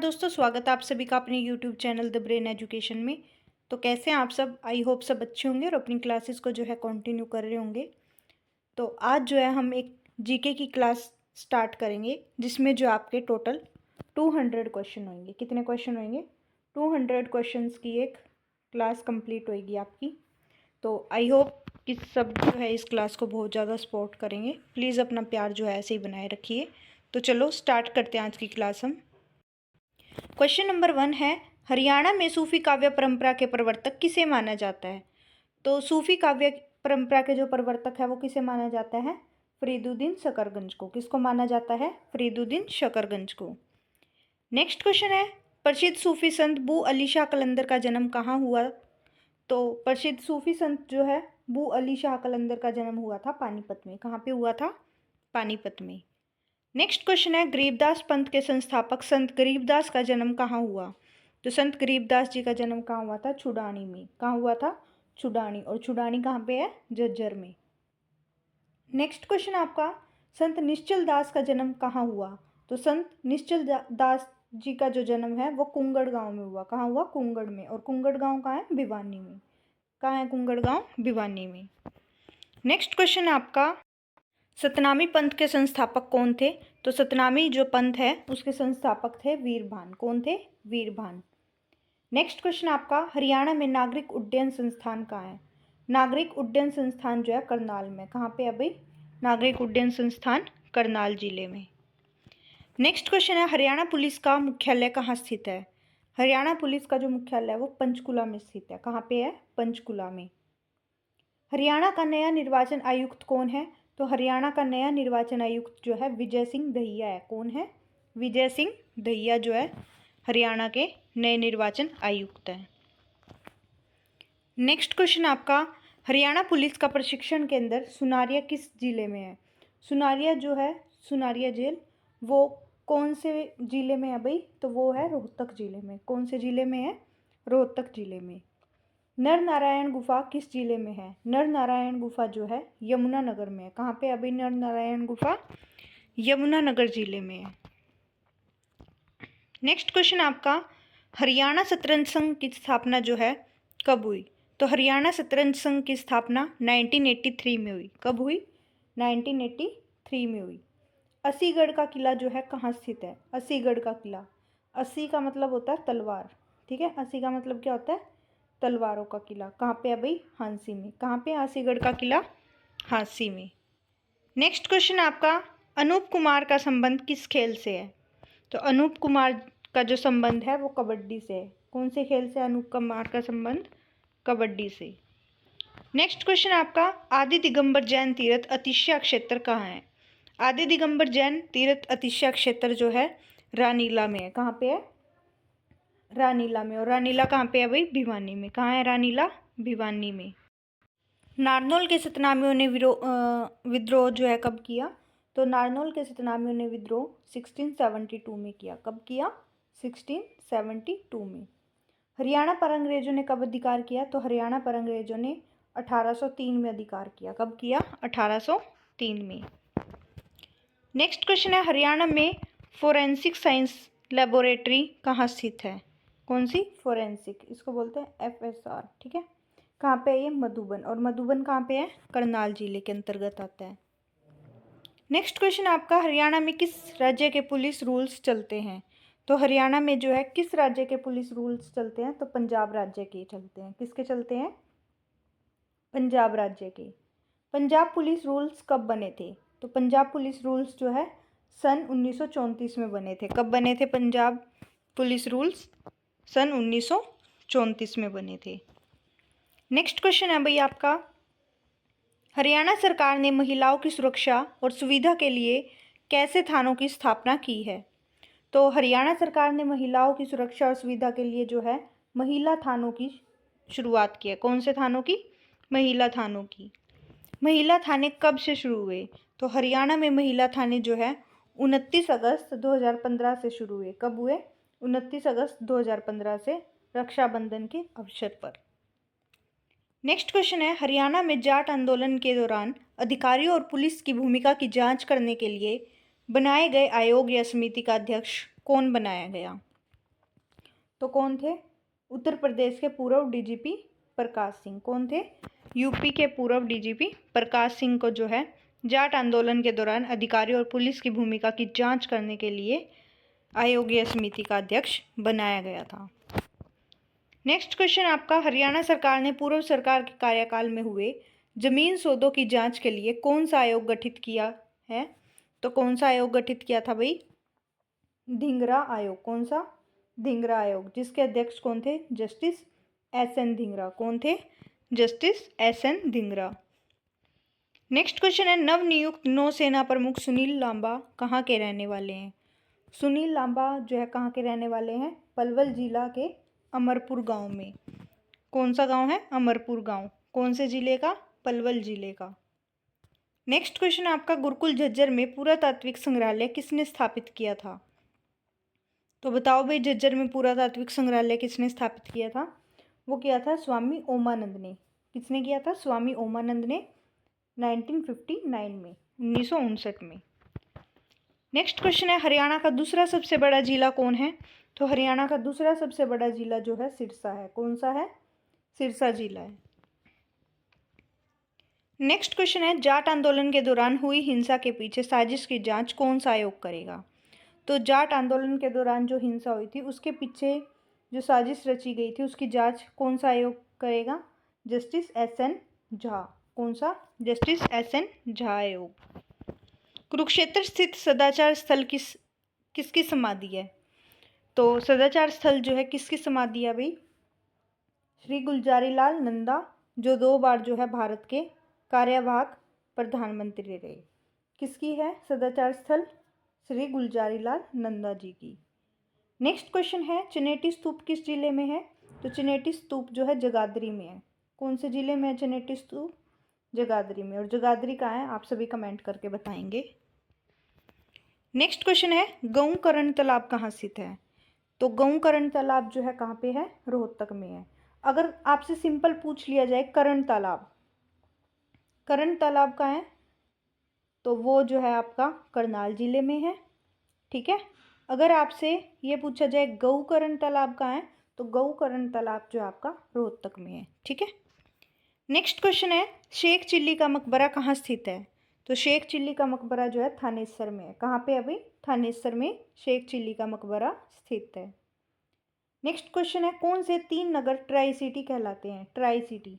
दोस्तों, स्वागत है आप सभी का अपने YouTube channel the brain education में। तो कैसे हैं आप सब? आई होप सब अच्छे होंगे और अपनी क्लासेस को जो है कंटिन्यू कर रहे होंगे। तो आज जो है हम एक जीके की क्लास स्टार्ट करेंगे, जिसमें जो आपके टोटल 200 क्वेश्चन होंगे। कितने क्वेश्चन होंगे? 200 क्वेश्चंस की एक क्लास कंप्लीट होएगी आपकी। तो आई होप कि सब जो है इस क्लास को बहुत ज़्यादा सपोर्ट करेंगे। प्लीज़ अपना प्यार जो है ऐसे ही बनाए रखिए। तो चलो स्टार्ट करते हैं आज की क्लास हम। क्वेश्चन नंबर 1 है, हरियाणा में सूफी काव्य परंपरा के प्रवर्तक किसे माना जाता है? तो सूफी काव्य परंपरा के जो प्रवर्तक है वो किसे माना जाता है? फरीदुद्दीन शकरगंज को। किसको माना जाता है? फरीदुद्दीन शकरगंज को। नेक्स्ट क्वेश्चन है, प्रसिद्ध सूफी संत बू अली शाह कलंदर का जन्म कहाँ हुआ? तो प्रसिद्ध सूफी संत जो है बू अली शाह कलंदर का जन्म हुआ था पानीपत में। कहाँ पे हुआ था? पानीपत में। नेक्स्ट क्वेश्चन है, गरीबदास पंथ के संस्थापक संत गरीबदास का जन्म कहाँ हुआ? तो संत गरीबदास जी का जन्म कहाँ हुआ था? छुडानी में। कहाँ हुआ था? छुडानी। और छुडानी कहाँ पे है? झज्जर में। नेक्स्ट क्वेश्चन आपका, संत निश्चल दास का जन्म कहाँ हुआ? तो संत निश्चल दास जी का जो जन्म है वो कुंगड़ गांव में हुआ। कहाँ हुआ? कुंगड़ में। और कुंगड़ गांव कहाँ है? भिवानी में। कहाँ है कुंगड़ गांव? भिवानी में। नेक्स्ट क्वेश्चन आपका, सतनामी पंथ के संस्थापक कौन थे? तो सतनामी जो पंथ है उसके संस्थापक थे वीरभान। कौन थे? वीरभान। नेक्स्ट क्वेश्चन आपका, हरियाणा में नागरिक उड्डयन संस्थान कहाँ है? नागरिक उड्डयन संस्थान जो है करनाल में। कहाँ पे है भाई? नागरिक उड्डयन संस्थान करनाल जिले में। नेक्स्ट क्वेश्चन है, हरियाणा पुलिस का मुख्यालय कहाँ स्थित है? हरियाणा पुलिस का जो मुख्यालय है वो पंचकुला में स्थित है। कहाँ पे है? पंचकुला में। हरियाणा का नया निर्वाचन आयुक्त कौन है? तो हरियाणा का नया निर्वाचन आयुक्त जो है विजय सिंह दहिया है। कौन है? विजय सिंह दहिया जो है हरियाणा के नए निर्वाचन आयुक्त हैं। नेक्स्ट क्वेश्चन आपका, हरियाणा पुलिस का प्रशिक्षण केंद्र सुनारिया किस जिले में है? सुनारिया जो है, सुनारिया जेल, वो कौन से जिले में है भाई? तो वो है रोहतक जिले में। कौन से जिले में है? रोहतक जिले में। नर नारायण गुफा किस जिले में है? नर नारायण गुफा जो है यमुनानगर में है। कहाँ पे अभी नर नारायण गुफा? यमुनानगर जिले में है। नेक्स्ट क्वेश्चन आपका, हरियाणा शतरंज संघ की स्थापना जो है कब हुई? तो हरियाणा शतरंज संघ की स्थापना 1983 में हुई। कब हुई? 1983 में हुई। असीगढ़ का किला जो है कहाँ स्थित है? असीगढ़ का किला, अस्सी का मतलब होता है तलवार, ठीक है। अस्सी का मतलब क्या होता है? तलवारों का किला। कहाँ पे है भाई? हांसी में। कहाँ पे? आसीगढ़ का किला हांसी में। नेक्स्ट क्वेश्चन आपका, अनूप कुमार का संबंध किस खेल से है? तो अनूप कुमार का जो संबंध है वो कबड्डी से है। कौन से खेल से अनूप कुमार का संबंध? कबड्डी से। नेक्स्ट क्वेश्चन आपका, आदि दिगंबर जैन तीर्थ अतिशय क्षेत्र कहाँ है? आदि दिगंबर जैन तीर्थ अतिशय क्षेत्र जो है रानीला में है। कहाँ पे है? रानीला में। और रानीला कहाँ पे है भाई? भिवानी में। कहाँ है रानीला? भिवानी में। नारनौल के सतनामियों ने विद्रोह जो है कब किया? तो नारनौल के सतनामियों ने विद्रोह 1672 में किया। कब किया? 1672 में। हरियाणा पर अंग्रेजों ने कब अधिकार किया? तो हरियाणा पर अंग्रेजों ने 1803 में अधिकार किया। कब किया? 1803 में। नेक्स्ट क्वेश्चन है, हरियाणा में फोरेंसिक साइंस लेबोरेटरी कहाँ स्थित है? कौन सी? फोरेंसिक, इसको बोलते हैं FSR, ठीक है। कहाँ पे है ये? मधुबन। और मधुबन कहाँ पे है? करनाल जिले के अंतर्गत आता है। नेक्स्ट क्वेश्चन आपका, हरियाणा में किस राज्य के पुलिस रूल्स चलते हैं? तो हरियाणा में जो है किस राज्य के पुलिस रूल्स चलते हैं? तो पंजाब राज्य के चलते हैं। किसके चलते हैं? पंजाब राज्य के। पंजाब पुलिस रूल्स कब बने थे? तो पंजाब पुलिस रूल्स जो है सन 1934 में बने थे। कब बने थे पंजाब पुलिस रूल्स? सन 1934 में बने थे। नेक्स्ट क्वेश्चन है भाई आपका, हरियाणा सरकार ने महिलाओं की सुरक्षा और सुविधा के लिए कैसे थानों की स्थापना की है? तो हरियाणा सरकार ने महिलाओं की सुरक्षा और सुविधा के लिए जो है महिला थानों की शुरुआत की है। कौन से थानों की? महिला थानों की। महिला थाने कब से शुरू हुए? तो हरियाणा में महिला थाने जो है 29 अगस्त 2015 से शुरू हुए। कब हुए? 29 अगस्त 2015 से, रक्षाबंधन के अवसर पर। नेक्स्ट क्वेश्चन है, हरियाणा में जाट आंदोलन के दौरान अधिकारियों और पुलिस की भूमिका की जांच करने के लिए बनाए गए आयोग या समिति का अध्यक्ष कौन बनाया गया? तो कौन थे? उत्तर प्रदेश के पूर्व डीजीपी प्रकाश सिंह। कौन थे? यूपी के पूर्व डीजीपी प्रकाश सिंह को जो है जाट आंदोलन के दौरान अधिकारियों और पुलिस की भूमिका की जांच करने के लिए आयोगीय समिति का अध्यक्ष बनाया गया था। नेक्स्ट क्वेश्चन आपका, हरियाणा सरकार ने पूर्व सरकार के कार्यकाल में हुए जमीन सौदों की जांच के लिए कौन सा आयोग गठित किया है? तो कौन सा आयोग गठित किया था भाई? धिंगरा आयोग। कौन सा? धिंगरा आयोग, जिसके अध्यक्ष कौन थे? Justice S N. धिंगरा। कौन थे? Justice S N. Dhingra. Next question है, नवनियुक्त नौसेना प्रमुख सुनील लांबा कहाँ के रहने वाले हैं? सुनील लांबा जो है कहाँ के रहने वाले हैं? पलवल जिला के अमरपुर गांव में। कौन सा गांव है? अमरपुर गांव। कौन से जिले का? पलवल जिले का। नेक्स्ट क्वेश्चन आपका, गुरुकुल झज्जर में पुरातात्विक संग्रहालय किसने स्थापित किया था? तो बताओ भाई, झज्जर में पुरातात्विक संग्रहालय किसने स्थापित किया था? वो किया था स्वामी ओमानंद ने। किसने किया था? स्वामी ओमानंद ने 1959 में, 1959 में। नेक्स्ट क्वेश्चन है, हरियाणा का दूसरा सबसे बड़ा जिला कौन है? तो हरियाणा का दूसरा सबसे बड़ा जिला जो है सिरसा है। कौन सा है? सिरसा जिला है। नेक्स्ट क्वेश्चन है, जाट आंदोलन के दौरान हुई हिंसा के पीछे साजिश की जांच कौन सा आयोग करेगा? तो जाट आंदोलन के दौरान जो हिंसा हुई थी उसके पीछे जो साजिश रची गई थी उसकी जांच कौन सा आयोग करेगा? Justice S N. झा। कौन सा? Justice S N. झा आयोग। कुरुक्षेत्र स्थित सदाचार स्थल किसकी समाधि है? तो सदाचार स्थल जो है किसकी समाधि है भाई? श्री गुलजारी लाल नंदा, जो 2 बार जो है भारत के कार्यवाहक प्रधानमंत्री रहे। किसकी है सदाचार स्थल? श्री गुलजारी लाल नंदा जी की। नेक्स्ट क्वेश्चन है, चनेटी स्तूप किस जिले में है? तो चनेटी स्तूप जो है जगाधरी में है। कौन से जिले में है चनेटी स्तूप? जगाधरी में। और जगाधरी कहाँ है? आप सभी कमेंट करके बताएंगे। नेक्स्ट क्वेश्चन है, गौकर्ण तालाब कहाँ स्थित है? तो गौकर्ण तालाब जो है कहाँ पे है? रोहतक में है। अगर आपसे सिंपल पूछ लिया जाए कर्ण तालाब, कर्ण तालाब कहाँ है? तो वो जो है आपका करनाल जिले में है। ठीक है। अगर आपसे ये पूछा जाए गौकर्ण तालाब कहाँ है? तो गौकर्ण तालाब जो आपका रोहतक में है। ठीक है। नेक्स्ट क्वेश्चन है, शेख चिल्ली का मकबरा कहाँ स्थित है? तो शेख चिल्ली का मकबरा जो है थानेसर में है। कहाँ पे? अभी थानेसर में शेख चिल्ली का मकबरा स्थित है। नेक्स्ट क्वेश्चन है, कौन से 3 नगर ट्राई सिटी कहलाते हैं? ट्राई सिटी,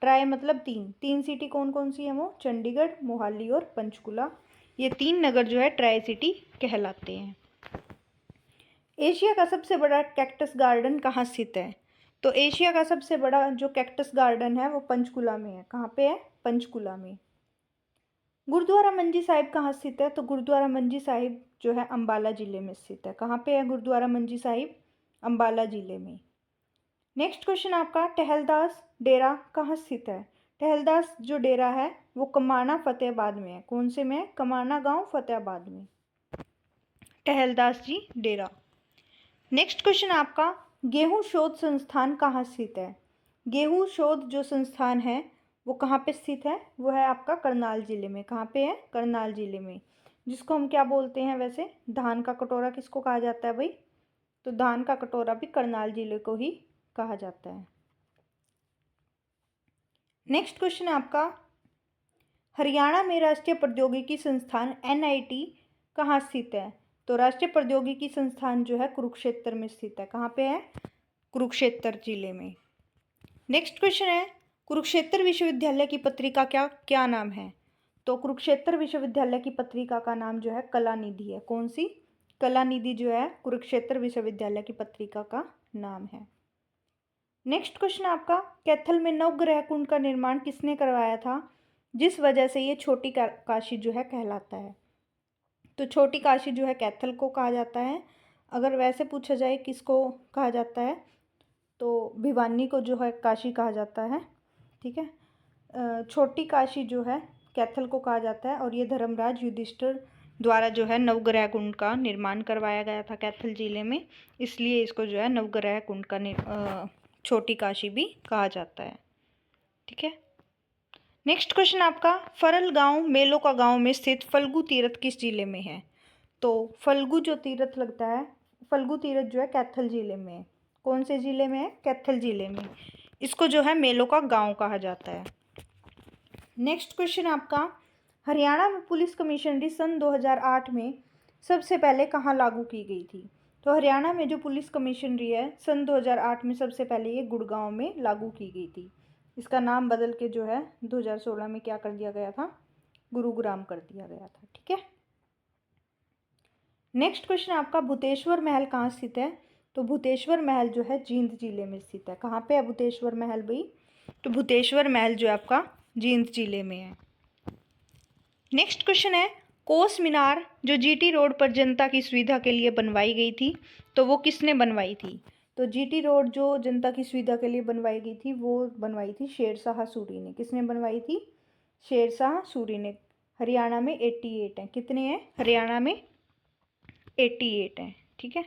ट्राई मतलब 3 सिटी कौन कौन सी है? वो चंडीगढ़, मोहाली और पंचकुला। ये 3 नगर जो है ट्राई सिटी कहलाते हैं। एशिया का सबसे बड़ा कैक्टस गार्डन कहाँ स्थित है? तो एशिया का सबसे बड़ा जो कैक्टस गार्डन है वो पंचकुला में है। कहाँ पे है? पंचकुला में। गुरुद्वारा मंजी साहिब कहाँ स्थित है? तो गुरुद्वारा मंजी साहिब जो है अंबाला जिले में स्थित है। कहाँ पे है गुरुद्वारा मंजी साहिब? अंबाला जिले में। नेक्स्ट क्वेश्चन आपका, टहलदास डेरा कहाँ स्थित है? टहलदास जो डेरा है वो कमाना फतेहाबाद में है। कौन से में है? कमाना गांव फतेहाबाद में टहलदास जी डेरा। नेक्स्ट क्वेश्चन आपका, गेहूं शोध संस्थान कहाँ स्थित है? गेहूं शोध जो संस्थान है वो कहाँ पे स्थित है? वो है आपका करनाल जिले में। कहाँ पे है? करनाल जिले में। जिसको हम क्या बोलते हैं वैसे? धान का कटोरा किसको कहा जाता है भाई? तो धान का कटोरा भी करनाल जिले को ही कहा जाता है। नेक्स्ट क्वेश्चन आपका, हरियाणा में राष्ट्रीय प्रौद्योगिकी संस्थान NIT कहाँ स्थित है? तो राष्ट्रीय प्रौद्योगिकी संस्थान जो है कुरुक्षेत्र में स्थित है। कहाँ पे है? कुरुक्षेत्र जिले में। नेक्स्ट क्वेश्चन है, कुरुक्षेत्र विश्वविद्यालय की पत्रिका क्या नाम है? तो कुरुक्षेत्र विश्वविद्यालय की पत्रिका का नाम जो है कलानिधि है। कौन सी? कलानिधि जो है कुरुक्षेत्र विश्वविद्यालय की पत्रिका का नाम है। नेक्स्ट क्वेश्चन आपका, कैथल में नवग्रह कुंड का निर्माण किसने करवाया था, जिस वजह से ये छोटी काशी जो है कहलाता है? तो छोटी काशी जो है कैथल को कहा जाता है। अगर वैसे पूछा जाए किसको कहा जाता है तो भिवानी को जो है काशी कहा जाता है। ठीक है। छोटी काशी जो है कैथल को कहा जाता है और ये धर्मराज युधिष्ठिर द्वारा जो है नवग्रह कुंड का निर्माण करवाया गया था कैथल जिले में, इसलिए इसको जो है नवग्रह कुंड का छोटी काशी भी कहा जाता है। ठीक है। नेक्स्ट क्वेश्चन आपका, फरल गांव मेलों का गांव में स्थित फल्गु तीर्थ किस जिले में है? तो फल्गु जो तीर्थ लगता है, फल्गु तीर्थ जो है कैथल जिले में है। कौन से ज़िले में है? कैथल ज़िले में। इसको जो है मेलों का गांव कहा जाता है। नेक्स्ट क्वेश्चन आपका, हरियाणा में पुलिस कमिश्नरी सन 2008 में सबसे पहले कहाँ लागू की गई थी? तो हरियाणा में जो पुलिस कमिश्नरी है सन 2008 में सबसे पहले ये गुड़गांव में लागू की गई थी। इसका नाम बदल के जो है 2016 में क्या कर दिया गया था? गुरुग्राम कर दिया गया था। ठीक है। नेक्स्ट क्वेश्चन आपका, भूतेश्वर महल कहाँ स्थित है? तो भूतेश्वर महल जो है जींद जिले में स्थित है। कहाँ पे है भूतेश्वर महल भाई? तो भूतेश्वर महल जो है आपका जींद जिले में है। नेक्स्ट क्वेश्चन है, कोस मीनार जो जीटी रोड पर जनता की सुविधा के लिए बनवाई गई थी, तो वो किसने बनवाई थी? तो जीटी रोड जो जनता की सुविधा के लिए बनवाई गई थी वो बनवाई थी शेरशाह सूरी ने। किसने बनवाई थी? शेरशाह सूरी ने। हरियाणा में 88 हैं। कितने हैं हरियाणा में? 88 हैं। ठीक है।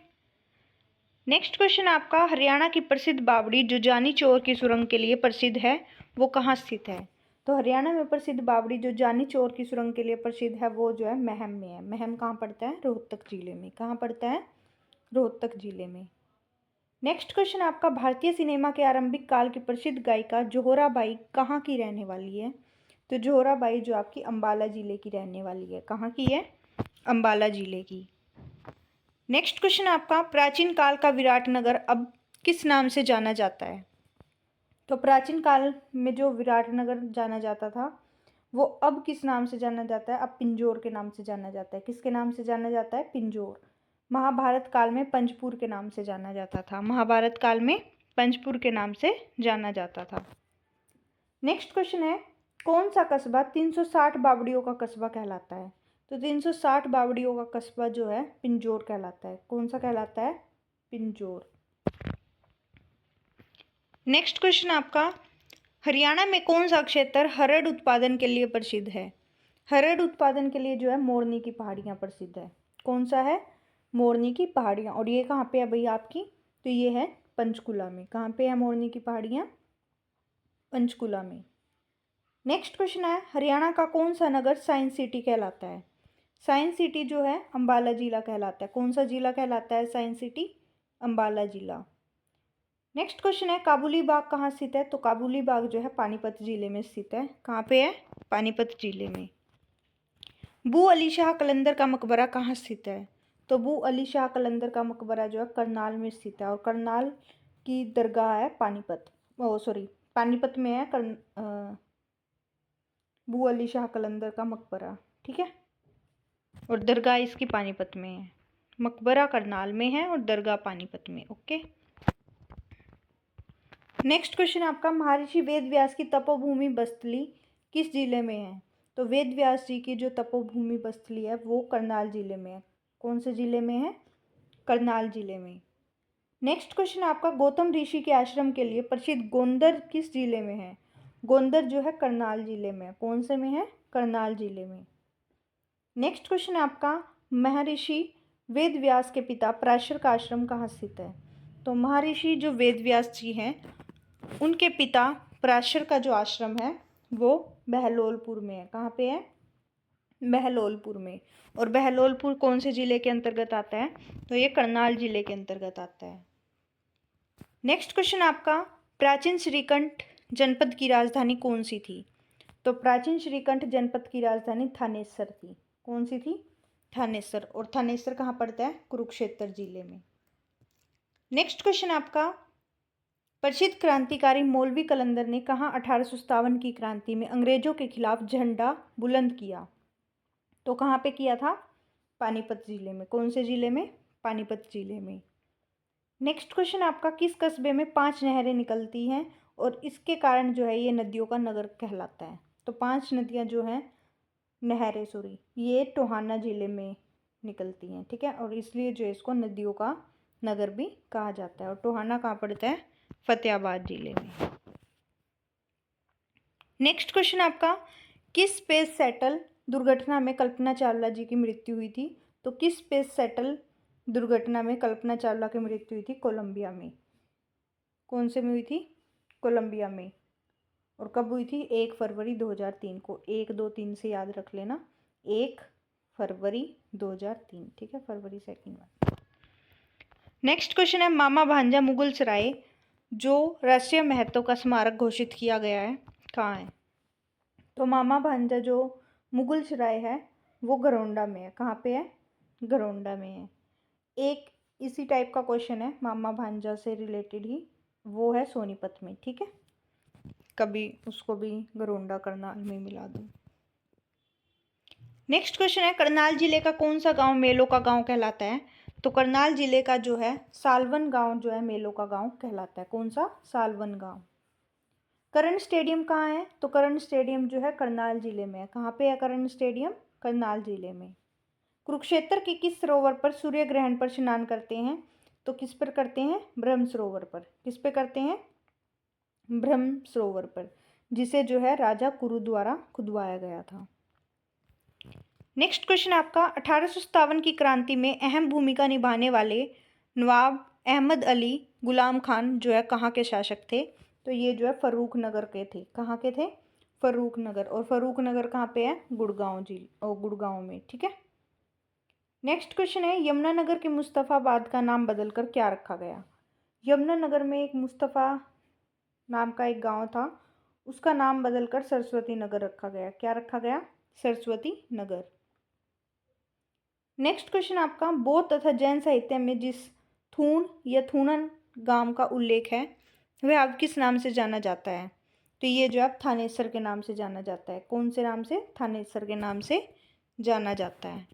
नेक्स्ट क्वेश्चन आपका, हरियाणा की प्रसिद्ध बावड़ी जो जानी चौर की सुरंग के लिए प्रसिद्ध है वो कहाँ स्थित है? तो हरियाणा में प्रसिद्ध बावड़ी जो जानी चौर की सुरंग के लिए प्रसिद्ध है वो जो है महम में है। महम कहाँ पड़ता है? रोहतक जिले में। कहाँ पड़ता है? रोहतक जिले में। नेक्स्ट क्वेश्चन आपका, भारतीय सिनेमा के आरंभिक काल की प्रसिद्ध गायिका जोहराबाई कहाँ की रहने वाली है? तो जोहराबाई जो आपकी अंबाला जिले की रहने वाली है। कहाँ की है? अंबाला जिले की। नेक्स्ट क्वेश्चन आपका, प्राचीन काल का विराटनगर अब किस नाम से जाना जाता है? तो प्राचीन काल में जो विराटनगर जाना जाता था वो अब किस नाम से जाना जाता है? अब पिंजौर के नाम से जाना जाता है। किसके नाम से जाना जाता है? पिंजौर। महाभारत काल में पंचपुर के नाम से जाना जाता था। महाभारत काल में पंचपुर के नाम से जाना जाता था। नेक्स्ट क्वेश्चन है, कौन सा कस्बा 360 बावड़ियों का कस्बा कहलाता है? तो 360 बावड़ियों का कस्बा जो है पिंजौर कहलाता है। कौन सा कहलाता है? पिंजौर। नेक्स्ट क्वेश्चन आपका, हरियाणा में कौन सा क्षेत्र हरड़ उत्पादन के लिए प्रसिद्ध है? हरड़ उत्पादन के लिए जो है मोरनी की पहाड़ियाँ प्रसिद्ध है। कौन सा है? मोरनी की पहाड़ियाँ। और ये कहाँ पे है भाई आपकी? तो ये है पंचकुला में। कहाँ पे है मोरनी की पहाड़ियाँ? पंचकुला में। नेक्स्ट क्वेश्चन है, हरियाणा का कौन सा नगर साइंस सिटी कहलाता है? साइंस सिटी जो है अंबाला जिला कहलाता है। कौन सा जिला कहलाता है साइंस सिटी? अंबाला जिला। नेक्स्ट क्वेश्चन है, काबुली बाग कहाँ स्थित है? तो काबुली बाग जो है पानीपत जिले में स्थित है। कहाँ पे है? पानीपत जिले में। बू अली शाह कलंदर का मकबरा कहाँ स्थित है? तो बू अली शाह कलंदर का मकबरा जो है करनाल में स्थित है। और करनाल की दरगाह है पानीपत, पानीपत में है बू अली शाह कलंदर का मकबरा। ठीक है। और दरगाह इसकी पानीपत में है। मकबरा करनाल में है और दरगाह पानीपत में। ओके। नेक्स्ट क्वेश्चन आपका, महर्षि वेद व्यास की तपोभूमि बस्तली किस जिले में है? तो वेद व्यास जी की जो तपोभूमि बस्तली है वो करनाल जिले में है। कौन से जिले में है? करनाल जिले में। नेक्स्ट क्वेश्चन आपका, गौतम ऋषि के आश्रम के लिए प्रसिद्ध गोंदर किस जिले में है? गोंदर जो है करनाल जिले में। कौन से में है? करनाल जिले में। नेक्स्ट क्वेश्चन आपका, महर्षि वेद व्यास के पिता पराशर का आश्रम कहाँ स्थित है? तो महर्षि जो वेद व्यास जी हैं उनके पिता पराशर का जो आश्रम है वो बहलोलपुर में है। कहाँ पे है? बहलोलपुर में। और बहलोलपुर कौन से जिले के अंतर्गत आता है? तो ये करनाल जिले के अंतर्गत आता है। नेक्स्ट क्वेश्चन आपका, प्राचीन श्रीकंठ जनपद की राजधानी कौन सी थी? तो प्राचीन श्रीकंठ जनपद की राजधानी थानेसर थी। कौन सी थी? थानेसर। और थानेसर कहाँ पड़ता है? कुरुक्षेत्र जिले में। नेक्स्ट क्वेश्चन आपका, प्रसिद्ध क्रांतिकारी मौलवी कलंदर ने कहाँ 1857 की क्रांति में अंग्रेजों के खिलाफ झंडा बुलंद किया? तो कहाँ पे किया था? पानीपत जिले में। कौन से जिले में? पानीपत जिले में। नेक्स्ट क्वेश्चन आपका, किस कस्बे में 5 नहरें निकलती हैं और इसके कारण जो है ये नदियों का नगर कहलाता है? तो 5 नदियाँ जो हैं ये टोहाना जिले में निकलती हैं। ठीक है। और इसलिए जो है इसको नदियों का नगर भी कहा जाता है। और टोहाना कहाँ पड़ता है? फतेहाबाद जिले में। नेक्स्ट क्वेश्चन आपका, किस स्पेस शटल दुर्घटना में कल्पना चावला जी की मृत्यु हुई थी? तो किस स्पेस शटल दुर्घटना में कल्पना चावला की मृत्यु हुई थी? कोलंबिया में। कौन से में हुई थी? कोलंबिया में। और कब हुई थी? 1 फरवरी 2003 को। 1, 2, 3 से याद रख लेना। 1 फरवरी 2003। ठीक है। फरवरी 2 में। नेक्स्ट क्वेश्चन है, मामा भांजा मुगल सराय जो राष्ट्रीय महत्व का स्मारक घोषित किया गया है कहाँ है? तो मामा भांजा जो मुगल सराय है वो गरोंडा में है। कहाँ पे है? गरोंडा में है। एक इसी टाइप का क्वेश्चन है मामा भांजा से रिलेटेड ही, वो है सोनीपत में। ठीक है, कभी उसको भी गरोंडा करनाल में मिला दूँ। नेक्स्ट क्वेश्चन है, करनाल जिले का कौन सा गांव मेलों का गांव कहलाता है? तो करनाल जिले का जो है सालवन गांव जो है मेलों का गांव कहलाता है। कौन सा? सालवन गांव। कर्ण स्टेडियम कहाँ है? तो कर्ण स्टेडियम जो है करनाल जिले में है। कहाँ पे है कर्ण स्टेडियम? करनाल जिले में। कुरुक्षेत्र के किस सरोवर पर सूर्य ग्रहण पर स्नान करते हैं? तो किस पर करते हैं? ब्रह्म सरोवर पर। किस पे करते हैं? ब्रह्म सरोवर पर, जिसे जो है राजा कुरु द्वारा खुदवाया गया था। नेक्स्ट क्वेश्चन आपका, 1857 की क्रांति में अहम भूमिका निभाने वाले नवाब अहमद अली गुलाम खान जो है कहाँ के शासक थे? तो ये जो है फर्रुख नगर के थे। कहाँ के थे? फर्रुख नगर। और फर्रुख नगर कहाँ पे है? गुड़गांव गुड़गांव में। ठीक है। नेक्स्ट क्वेश्चन है, यमुनानगर के मुस्तफ़ाबाद का नाम बदलकर क्या रखा गया? यमुनानगर में एक मुस्तफ़ा नाम का एक गांव था, उसका नाम बदलकर सरस्वती नगर रखा गया। क्या रखा गया? सरस्वती नगर। नेक्स्ट क्वेश्चन आपका, बौद्ध तथा जैन साहित्य में जिस थून या थूनन गांव का उल्लेख है वह अब किस नाम से जाना जाता है? तो ये जो अब थानेसर के नाम से जाना जाता है। कौन से नाम से? थानेसर के नाम से जाना जाता है।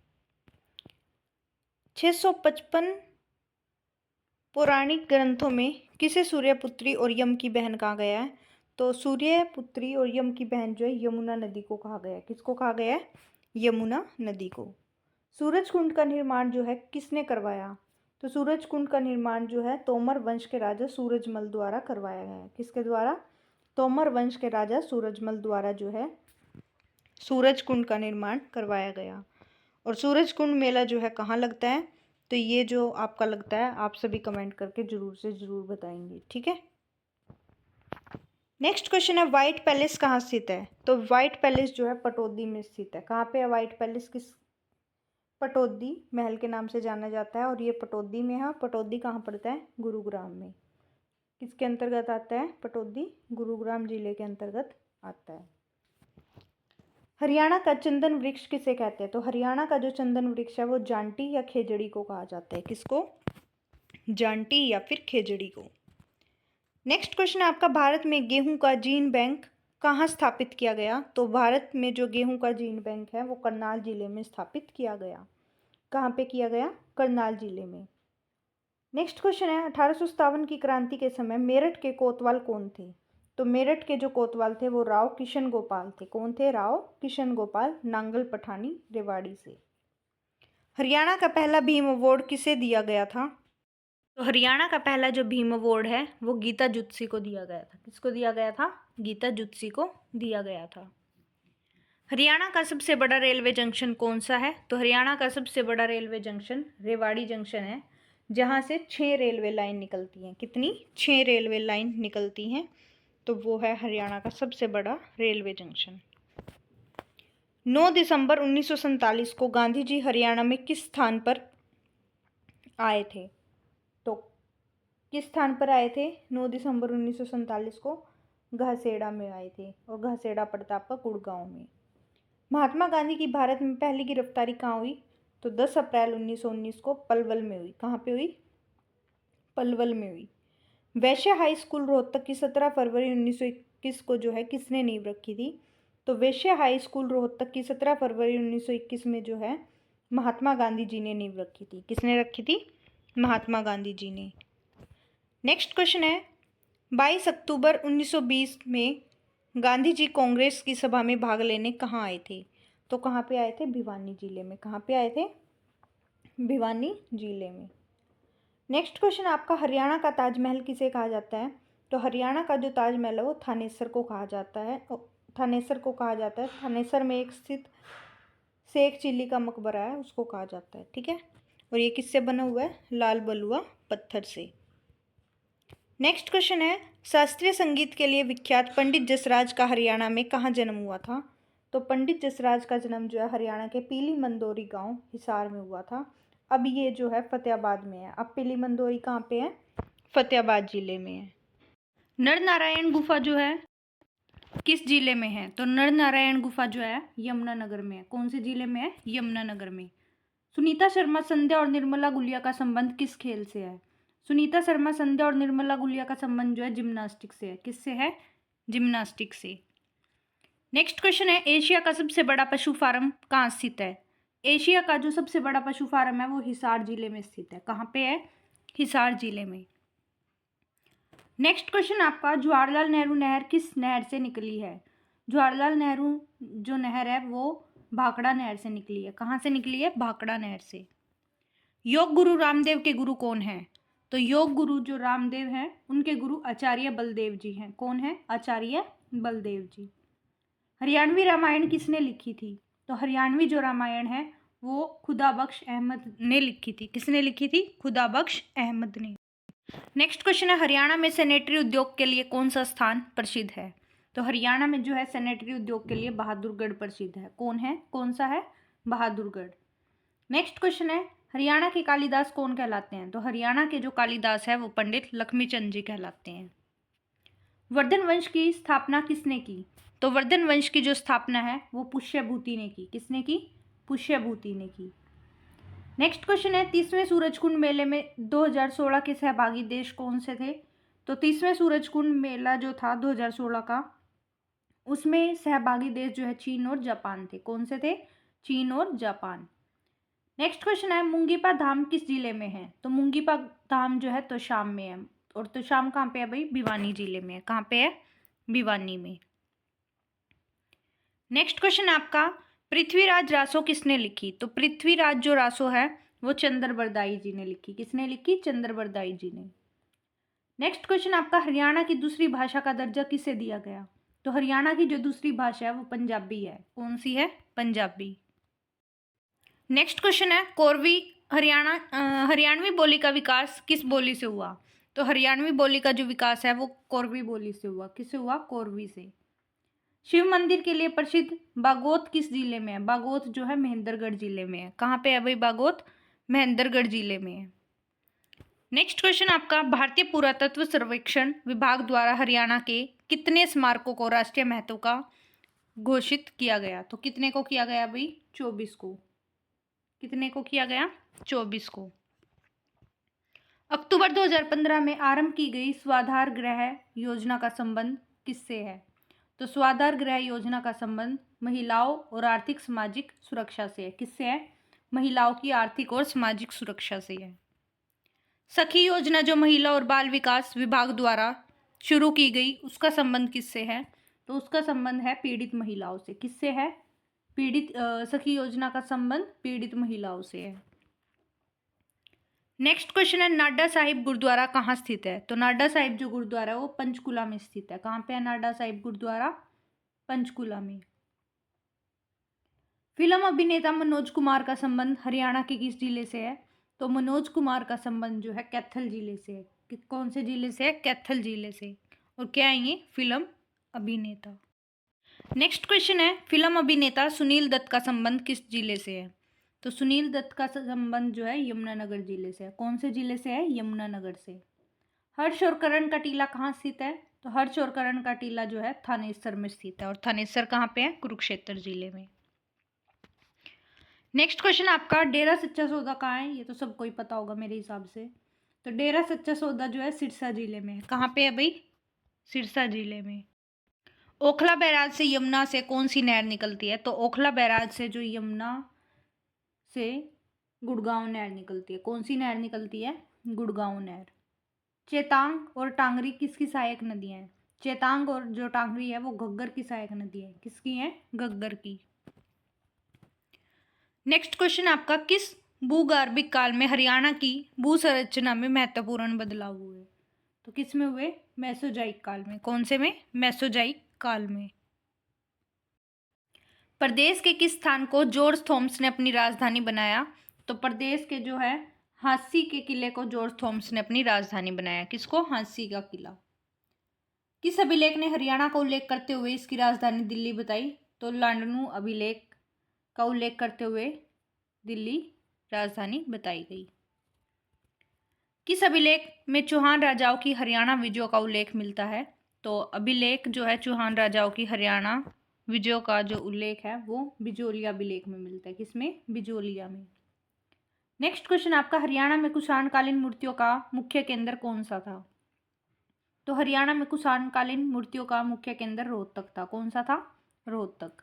655 पौराणिक ग्रंथों में किसे सूर्यपुत्री और यम की बहन कहा गया है? तो सूर्यपुत्री और यम की बहन जो है यमुना नदी को कहा गया है। किसको कहा गया है? यमुना नदी को। सूरज कुंड का निर्माण जो है किसने करवाया? तो सूरज कुंड का निर्माण जो है तोमर वंश के राजा सूरजमल द्वारा करवाया गया है। किसके द्वारा? तोमर वंश के राजा सूरजमल द्वारा जो है सूरज कुंड का निर्माण करवाया गया। और सूरज कुंड मेला जो है कहाँ लगता है? तो ये जो आपका लगता है आप सभी कमेंट करके ज़रूर से ज़रूर बताएंगे। ठीक है। नेक्स्ट क्वेश्चन है, व्हाइट पैलेस कहाँ स्थित है? तो व्हाइट पैलेस जो है पटौदी में स्थित है। कहाँ पे है व्हाइट पैलेस? किस? पटौदी महल के नाम से जाना जाता है और ये पटौदी में है। पटौदी कहाँ पड़ता है? गुरुग्राम में। किसके अंतर्गत आता है पटौदी? गुरुग्राम जिले के अंतर्गत आता है। हरियाणा का चंदन वृक्ष किसे कहते हैं? तो हरियाणा का जो चंदन वृक्ष है वो जांटी या खेजड़ी को कहा जाता है। किसको? जांटी या फिर खेजड़ी को। नेक्स्ट क्वेश्चन है आपका, भारत में गेहूं का जीन बैंक कहाँ स्थापित किया गया? तो भारत में जो गेहूं का जीन बैंक है वो करनाल जिले में स्थापित किया गया। कहाँ पे किया गया? करनाल जिले में। नेक्स्ट क्वेश्चन है, 1857 की क्रांति के समय मेरठ के कोतवाल कौन थे? तो मेरठ के जो कोतवाल थे वो राव किशन गोपाल थे। कौन थे? राव किशन गोपाल, नांगल पठानी रेवाड़ी से। हरियाणा का पहला भीम अवार्ड किसे दिया गया था? तो हरियाणा का पहला जो भीम अवार्ड है वो गीता जुत्सी को दिया गया था। किसको दिया गया था? गीता जुत्सी को दिया गया था। हरियाणा का सबसे बड़ा रेलवे जंक्शन कौन सा है? तो हरियाणा का सबसे बड़ा रेलवे जंक्शन रेवाड़ी जंक्शन है, जहाँ से 6 रेलवे लाइन निकलती हैं। कितनी? 6 रेलवे लाइन निकलती हैं। तो वो है हरियाणा का सबसे बड़ा रेलवे जंक्शन। 9 दिसंबर 1947 को गांधी जी हरियाणा में किस स्थान पर आए थे? तो किस स्थान पर आए थे 9 दिसंबर 1947 को? घासेड़ा में आए थे, और घासेड़ा पड़ता आपका गुड़गांव में। महात्मा गांधी की भारत में पहली गिरफ्तारी कहाँ हुई? तो 10 अप्रैल 1919 को पलवल में हुई। कहाँ पे हुई? पलवल में हुई। वैश्य हाई स्कूल रोहतक की 17 फरवरी 1921 को जो है किसने नींव रखी थी? तो वैश्य हाई स्कूल रोहतक की 17 फरवरी 1921 में जो है महात्मा गांधी जी ने नींव रखी थी। किसने रखी थी? महात्मा गांधी जी ने। नेक्स्ट क्वेश्चन है, 22 अक्टूबर 1920 में गांधी जी कांग्रेस की सभा में भाग लेने कहाँ आए थे? तो कहाँ पे आए थे? भिवानी जिले में। कहाँ पे आए थे? भिवानी जिले में। नेक्स्ट क्वेश्चन आपका, हरियाणा का ताजमहल किसे कहा जाता है? तो हरियाणा का जो ताजमहल है वो थानेसर को कहा जाता है। थानेसर को कहा जाता है। थानेसर में एक स्थित शेख चिल्ली का मकबरा है, उसको कहा जाता है। ठीक है। और ये किससे बना हुआ है? लाल बलुआ पत्थर से। नेक्स्ट क्वेश्चन है, शास्त्रीय संगीत के लिए विख्यात पंडित जसराज का हरियाणा में कहाँ जन्म हुआ था? तो पंडित जसराज का जन्म जो है हरियाणा के पीली मंदोरी गांव हिसार में हुआ था। अब ये जो है फतेहाबाद में है। अब पीली मंदोरी कहाँ पे है? फतेहाबाद जिले में है। नर नारायण गुफा जो है किस जिले में है? तो नर नारायण गुफा जो है यमुनानगर में है। कौन से जिले में है? यमुनानगर में। सुनीता शर्मा संध्या और निर्मला गुलिया का संबंध किस खेल से है? सुनीता शर्मा संध्या और निर्मला गुलिया का संबंध जो है जिम्नास्टिक से है। किससे है? जिम्नास्टिक से। नेक्स्ट क्वेश्चन है, एशिया का सबसे बड़ा पशु फार्म कहाँ स्थित है? एशिया का जो सबसे बड़ा पशु फार्म है वो हिसार जिले में स्थित है। कहाँ पे है? हिसार जिले में। नेक्स्ट क्वेश्चन आपका, जवाहरलाल नेहरू नहर किस नहर से निकली है? जवाहरलाल नेहरू जो नहर है वो भाखड़ा नहर से निकली है। कहाँ से निकली है? भाखड़ा नहर से। योग गुरु रामदेव के गुरु कौन है? तो योग गुरु जो रामदेव हैं उनके गुरु आचार्य बलदेव जी हैं। कौन है? आचार्य बलदेव जी। हरियाणवी रामायण किसने लिखी थी? तो हरियाणवी जो रामायण है वो खुदाबख्श अहमद ने लिखी थी। किसने लिखी थी? खुदाबख्श अहमद ने। नेक्स्ट क्वेश्चन है, हरियाणा में सैनिटरी उद्योग के लिए कौन सा स्थान प्रसिद्ध है? तो हरियाणा में जो है सैनिटरी उद्योग के लिए बहादुरगढ़ प्रसिद्ध है। कौन है? कौन सा है? बहादुरगढ़। नेक्स्ट क्वेश्चन है, हरियाणा के कालिदास कौन कहलाते हैं? तो हरियाणा के जो कालिदास है वो पंडित लक्ष्मीचंद जी कहलाते हैं। वर्धन वंश की स्थापना किसने की? तो वर्धन वंश की जो स्थापना है वो पुष्यभूति ने की। किसने की? पुष्यभूति ने की। नेक्स्ट क्वेश्चन है, 30वें सूरजकुंड मेले में 2016 के सहभागी देश कौन से थे? तो 30वें सूरजकुंड मेला जो था 2016 का, उसमें सहभागी देश जो है चीन और जापान थे। कौन से थे? चीन और जापान। नेक्स्ट क्वेश्चन है, मुंगीपा धाम किस जिले में है? तो मुंगीपा धाम जो है तोशाम में है। और तोशाम कहाँ पे है भाई? भिवानी जिले में है। कहाँ पे है? भिवानी में। नेक्स्ट क्वेश्चन आपका, पृथ्वीराज रासो किसने लिखी? तो पृथ्वीराज जो रासो है वो चंद्रबरदाई जी ने लिखी। किसने लिखी? चंद्रबरदाई जी ने। नेक्स्ट क्वेश्चन आपका, हरियाणा की दूसरी भाषा का दर्जा किसे दिया गया? तो हरियाणा की जो दूसरी भाषा है वो पंजाबी है। कौन सी है? पंजाबी। नेक्स्ट क्वेश्चन है, हरियाणवी बोली का विकास किस बोली से हुआ? तो हरियाणवी बोली का जो विकास है वो कोरवी बोली से हुआ। किससे हुआ? कोरवी से। शिव मंदिर के लिए प्रसिद्ध बागोत किस जिले में है? बागोत जो है महेंद्रगढ़ जिले में है। कहाँ पे है भाई बागोत? महेंद्रगढ़ जिले में है। नेक्स्ट क्वेश्चन आपका, भारतीय पुरातत्व सर्वेक्षण विभाग द्वारा हरियाणा के कितने स्मारकों को राष्ट्रीय महत्व का घोषित किया गया? तो कितने को किया गया भाई? 24 को। कितने को किया गया? 24 को। अक्टूबर 2015 में आरंभ की गई स्वाधार गृह योजना का संबंध किससे है? तो स्वाधार गृह योजना का संबंध महिलाओं और आर्थिक सामाजिक सुरक्षा से है। किससे है? महिलाओं की आर्थिक और सामाजिक सुरक्षा से है। सखी योजना जो महिला और बाल विकास विभाग द्वारा शुरू की गई उसका संबंध किससे है? तो उसका संबंध है पीड़ित महिलाओं से। किससे है? सखी योजना का संबंध पीड़ित महिलाओं से है। नेक्स्ट क्वेश्चन है, नाडा साहिब गुरुद्वारा कहाँ स्थित है? तो नाडा साहिब जो गुरुद्वारा है वो पंचकुला में स्थित है। कहाँ पे है नाडा साहिब गुरुद्वारा? पंचकुला में। फिल्म अभिनेता मनोज कुमार का संबंध हरियाणा के किस जिले से है? तो मनोज कुमार का संबंध जो है कैथल जिले से है। कौन से जिले से है? कैथल जिले से। और क्या है ये? फिल्म अभिनेता। नेक्स्ट क्वेश्चन है, फिल्म अभिनेता सुनील दत्त का संबंध किस जिले से है? तो सुनील दत्त का संबंध जो है यमुनानगर जिले से है। कौन से जिले से है? यमुनानगर से। हर्ष और करण का टीला कहाँ स्थित है? तो हर्ष और करण का टीला जो है थानेसर में स्थित है। और थानेसर कहाँ पे है? कुरुक्षेत्र जिले में। नेक्स्ट क्वेश्चन आपका, डेरा सच्चा सौदा कहाँ है? ये तो सबको ही पता होगा मेरे हिसाब से। तो डेरा सच्चा सौदा जो है सिरसा जिले में है। कहाँ पे है भाई? सिरसा जिले में। ओखला बैराज से यमुना से कौन सी नहर निकलती है? तो ओखला बैराज से जो यमुना से गुड़गांव नहर निकलती है। कौन सी नहर निकलती है? गुड़गांव नहर। चेतांग और टांगरी किसकी सहायक नदियां हैं? चेतांग और जो टांगरी है वो घग्गर की सहायक नदी है। किसकी है? घग्गर की। नेक्स्ट क्वेश्चन आपका, किस भूगर्भिक काल में हरियाणा की भू संरचना में महत्वपूर्ण बदलाव हुए? तो किस में हुए? मेसोजाइक काल में। कौन से में? मेसोजाइक काल में। प्रदेश के किस स्थान को जॉर्ज थॉमस ने अपनी राजधानी बनाया? तो प्रदेश के जो है हांसी के किले को जॉर्ज थॉमस ने अपनी राजधानी बनाया। किसको? हांसी का किला। किस अभिलेख ने हरियाणा का उल्लेख करते हुए इसकी राजधानी दिल्ली बताई? तो लांडनू अभिलेख का उल्लेख करते हुए दिल्ली राजधानी बताई गई। किस अभिलेख में चौहान राजाओं की हरियाणा विजयों का उल्लेख मिलता है? तो अभिलेख जो है चौहान राजाओं की हरियाणा विजयों का जो उल्लेख है वो बिजोलिया अभिलेख में मिलता है। किसमें? बिजोलिया में। नेक्स्ट क्वेश्चन आपका, हरियाणा में कुषाणकालीन मूर्तियों का मुख्य केंद्र कौन सा था? तो हरियाणा में कुषाणकालीन मूर्तियों का मुख्य केंद्र रोहतक था। कौन सा था? रोहतक।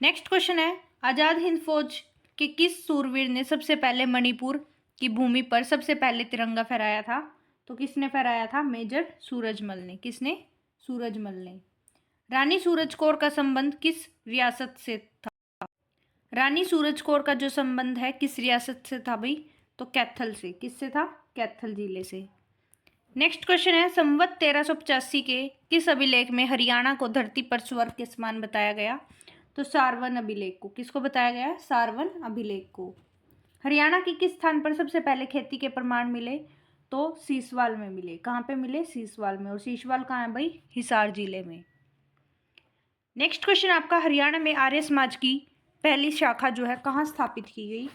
नेक्स्ट क्वेश्चन है, आजाद हिंद फौज के किस सूरवीर ने सबसे पहले मणिपुर की भूमि पर सबसे पहले तिरंगा फहराया था? तो किसने फहराया था? मेजर सूरजमल ने। किसने? सूरजमल ने। रानी सूरज कौर का संबंध किस रियासत से था? रानी सूरज कौर का जो संबंध है किस रियासत से था भाई? तो कैथल से। किससे था? कैथल जिले से। नेक्स्ट क्वेश्चन है, संवत 1385 के किस अभिलेख में हरियाणा को धरती पर स्वर्ग के समान बताया गया? तो सारवन अभिलेख को। किसको बताया गया? सारवन अभिलेख को। हरियाणा के किस स्थान पर सबसे पहले खेती के प्रमाण मिले? तो सीसवाल में मिले। कहाँ पे मिले? सीसवाल में। और सीसवाल कहाँ है भाई? हिसार जिले में। नेक्स्ट क्वेश्चन आपका, हरियाणा में आर्य समाज की पहली शाखा जो है कहाँ स्थापित की गई?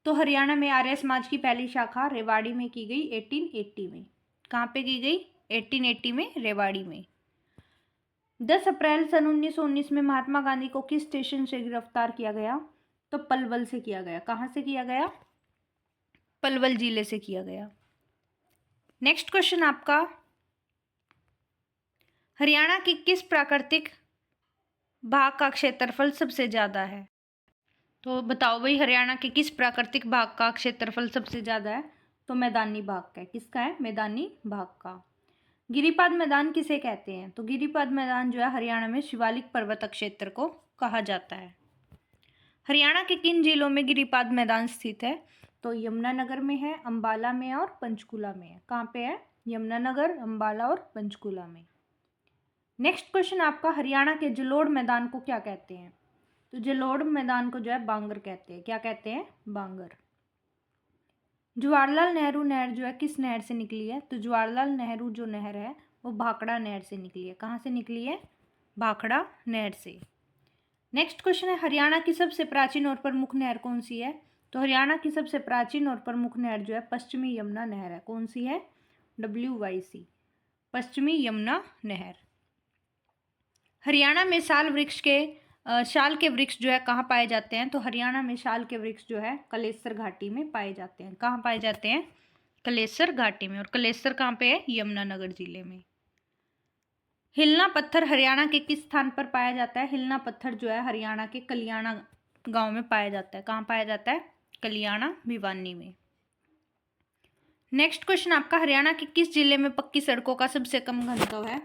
तो हरियाणा में आर्य समाज की पहली शाखा रेवाड़ी में की गई 1880 में। कहाँ पे की गई? 1880 में रेवाड़ी में। 10 अप्रैल सन 1919 में महात्मा गांधी को किस स्टेशन से गिरफ्तार किया गया? तो पलवल से किया गया। कहाँ से किया गया? पलवल जिले से किया गया। नेक्स्ट क्वेश्चन आपका, हरियाणा की किस प्राकृतिक भाग का क्षेत्रफल सबसे ज्यादा है? तो बताओ भाई, हरियाणा के किस प्राकृतिक भाग का क्षेत्रफल सबसे ज्यादा है? तो मैदानी भाग का है। किसका है? मैदानी भाग का। गिरिपाद मैदान किसे कहते हैं? तो गिरिपाद मैदान जो है हरियाणा में शिवालिक पर्वत क्षेत्र को कहा जाता है। हरियाणा के किन जिलों में गिरिपाद मैदान स्थित है? तो यमुनानगर में है, अंबाला में और पंचकुला में है। कहाँ पे है? यमुनानगर, अंबाला और पंचकुला में। नेक्स्ट क्वेश्चन आपका, हरियाणा के जलोढ़ मैदान को क्या कहते हैं? तो जलोढ़ मैदान को जो है बांगर कहते हैं। क्या कहते हैं? बांगर। जवाहरलाल नेहरू नहर जो है किस नहर से निकली है? तो जवाहरलाल नेहरू जो नहर है वो भाखड़ा नहर से निकली है। कहाँ से निकली है? भाखड़ा नहर से। नेक्स्ट क्वेश्चन है, हरियाणा की सबसे प्राचीन और प्रमुख नहर कौन सी है? तो हरियाणा की सबसे प्राचीन और प्रमुख नहर जो है पश्चिमी यमुना नहर है। कौन सी है? WYC, पश्चिमी यमुना नहर। हरियाणा में शाल के वृक्ष जो है कहाँ पाए जाते हैं? तो हरियाणा में शाल के वृक्ष जो है कलेसर घाटी में पाए जाते हैं। कहाँ पाए जाते हैं? कलेसर घाटी में। और कलेसर कहाँ पे है? यमुनानगर जिले में। हिलना पत्थर हरियाणा के किस स्थान पर पाया जाता है? हिलना पत्थर जो है हरियाणा के कलियाणा गांव में पाया जाता है। कहाँ पाया जाता है? कलियाणा भिवानी में। नेक्स्ट क्वेश्चन आपका, हरियाणा के किस जिले में पक्की सड़कों का सबसे कम घनत्व है?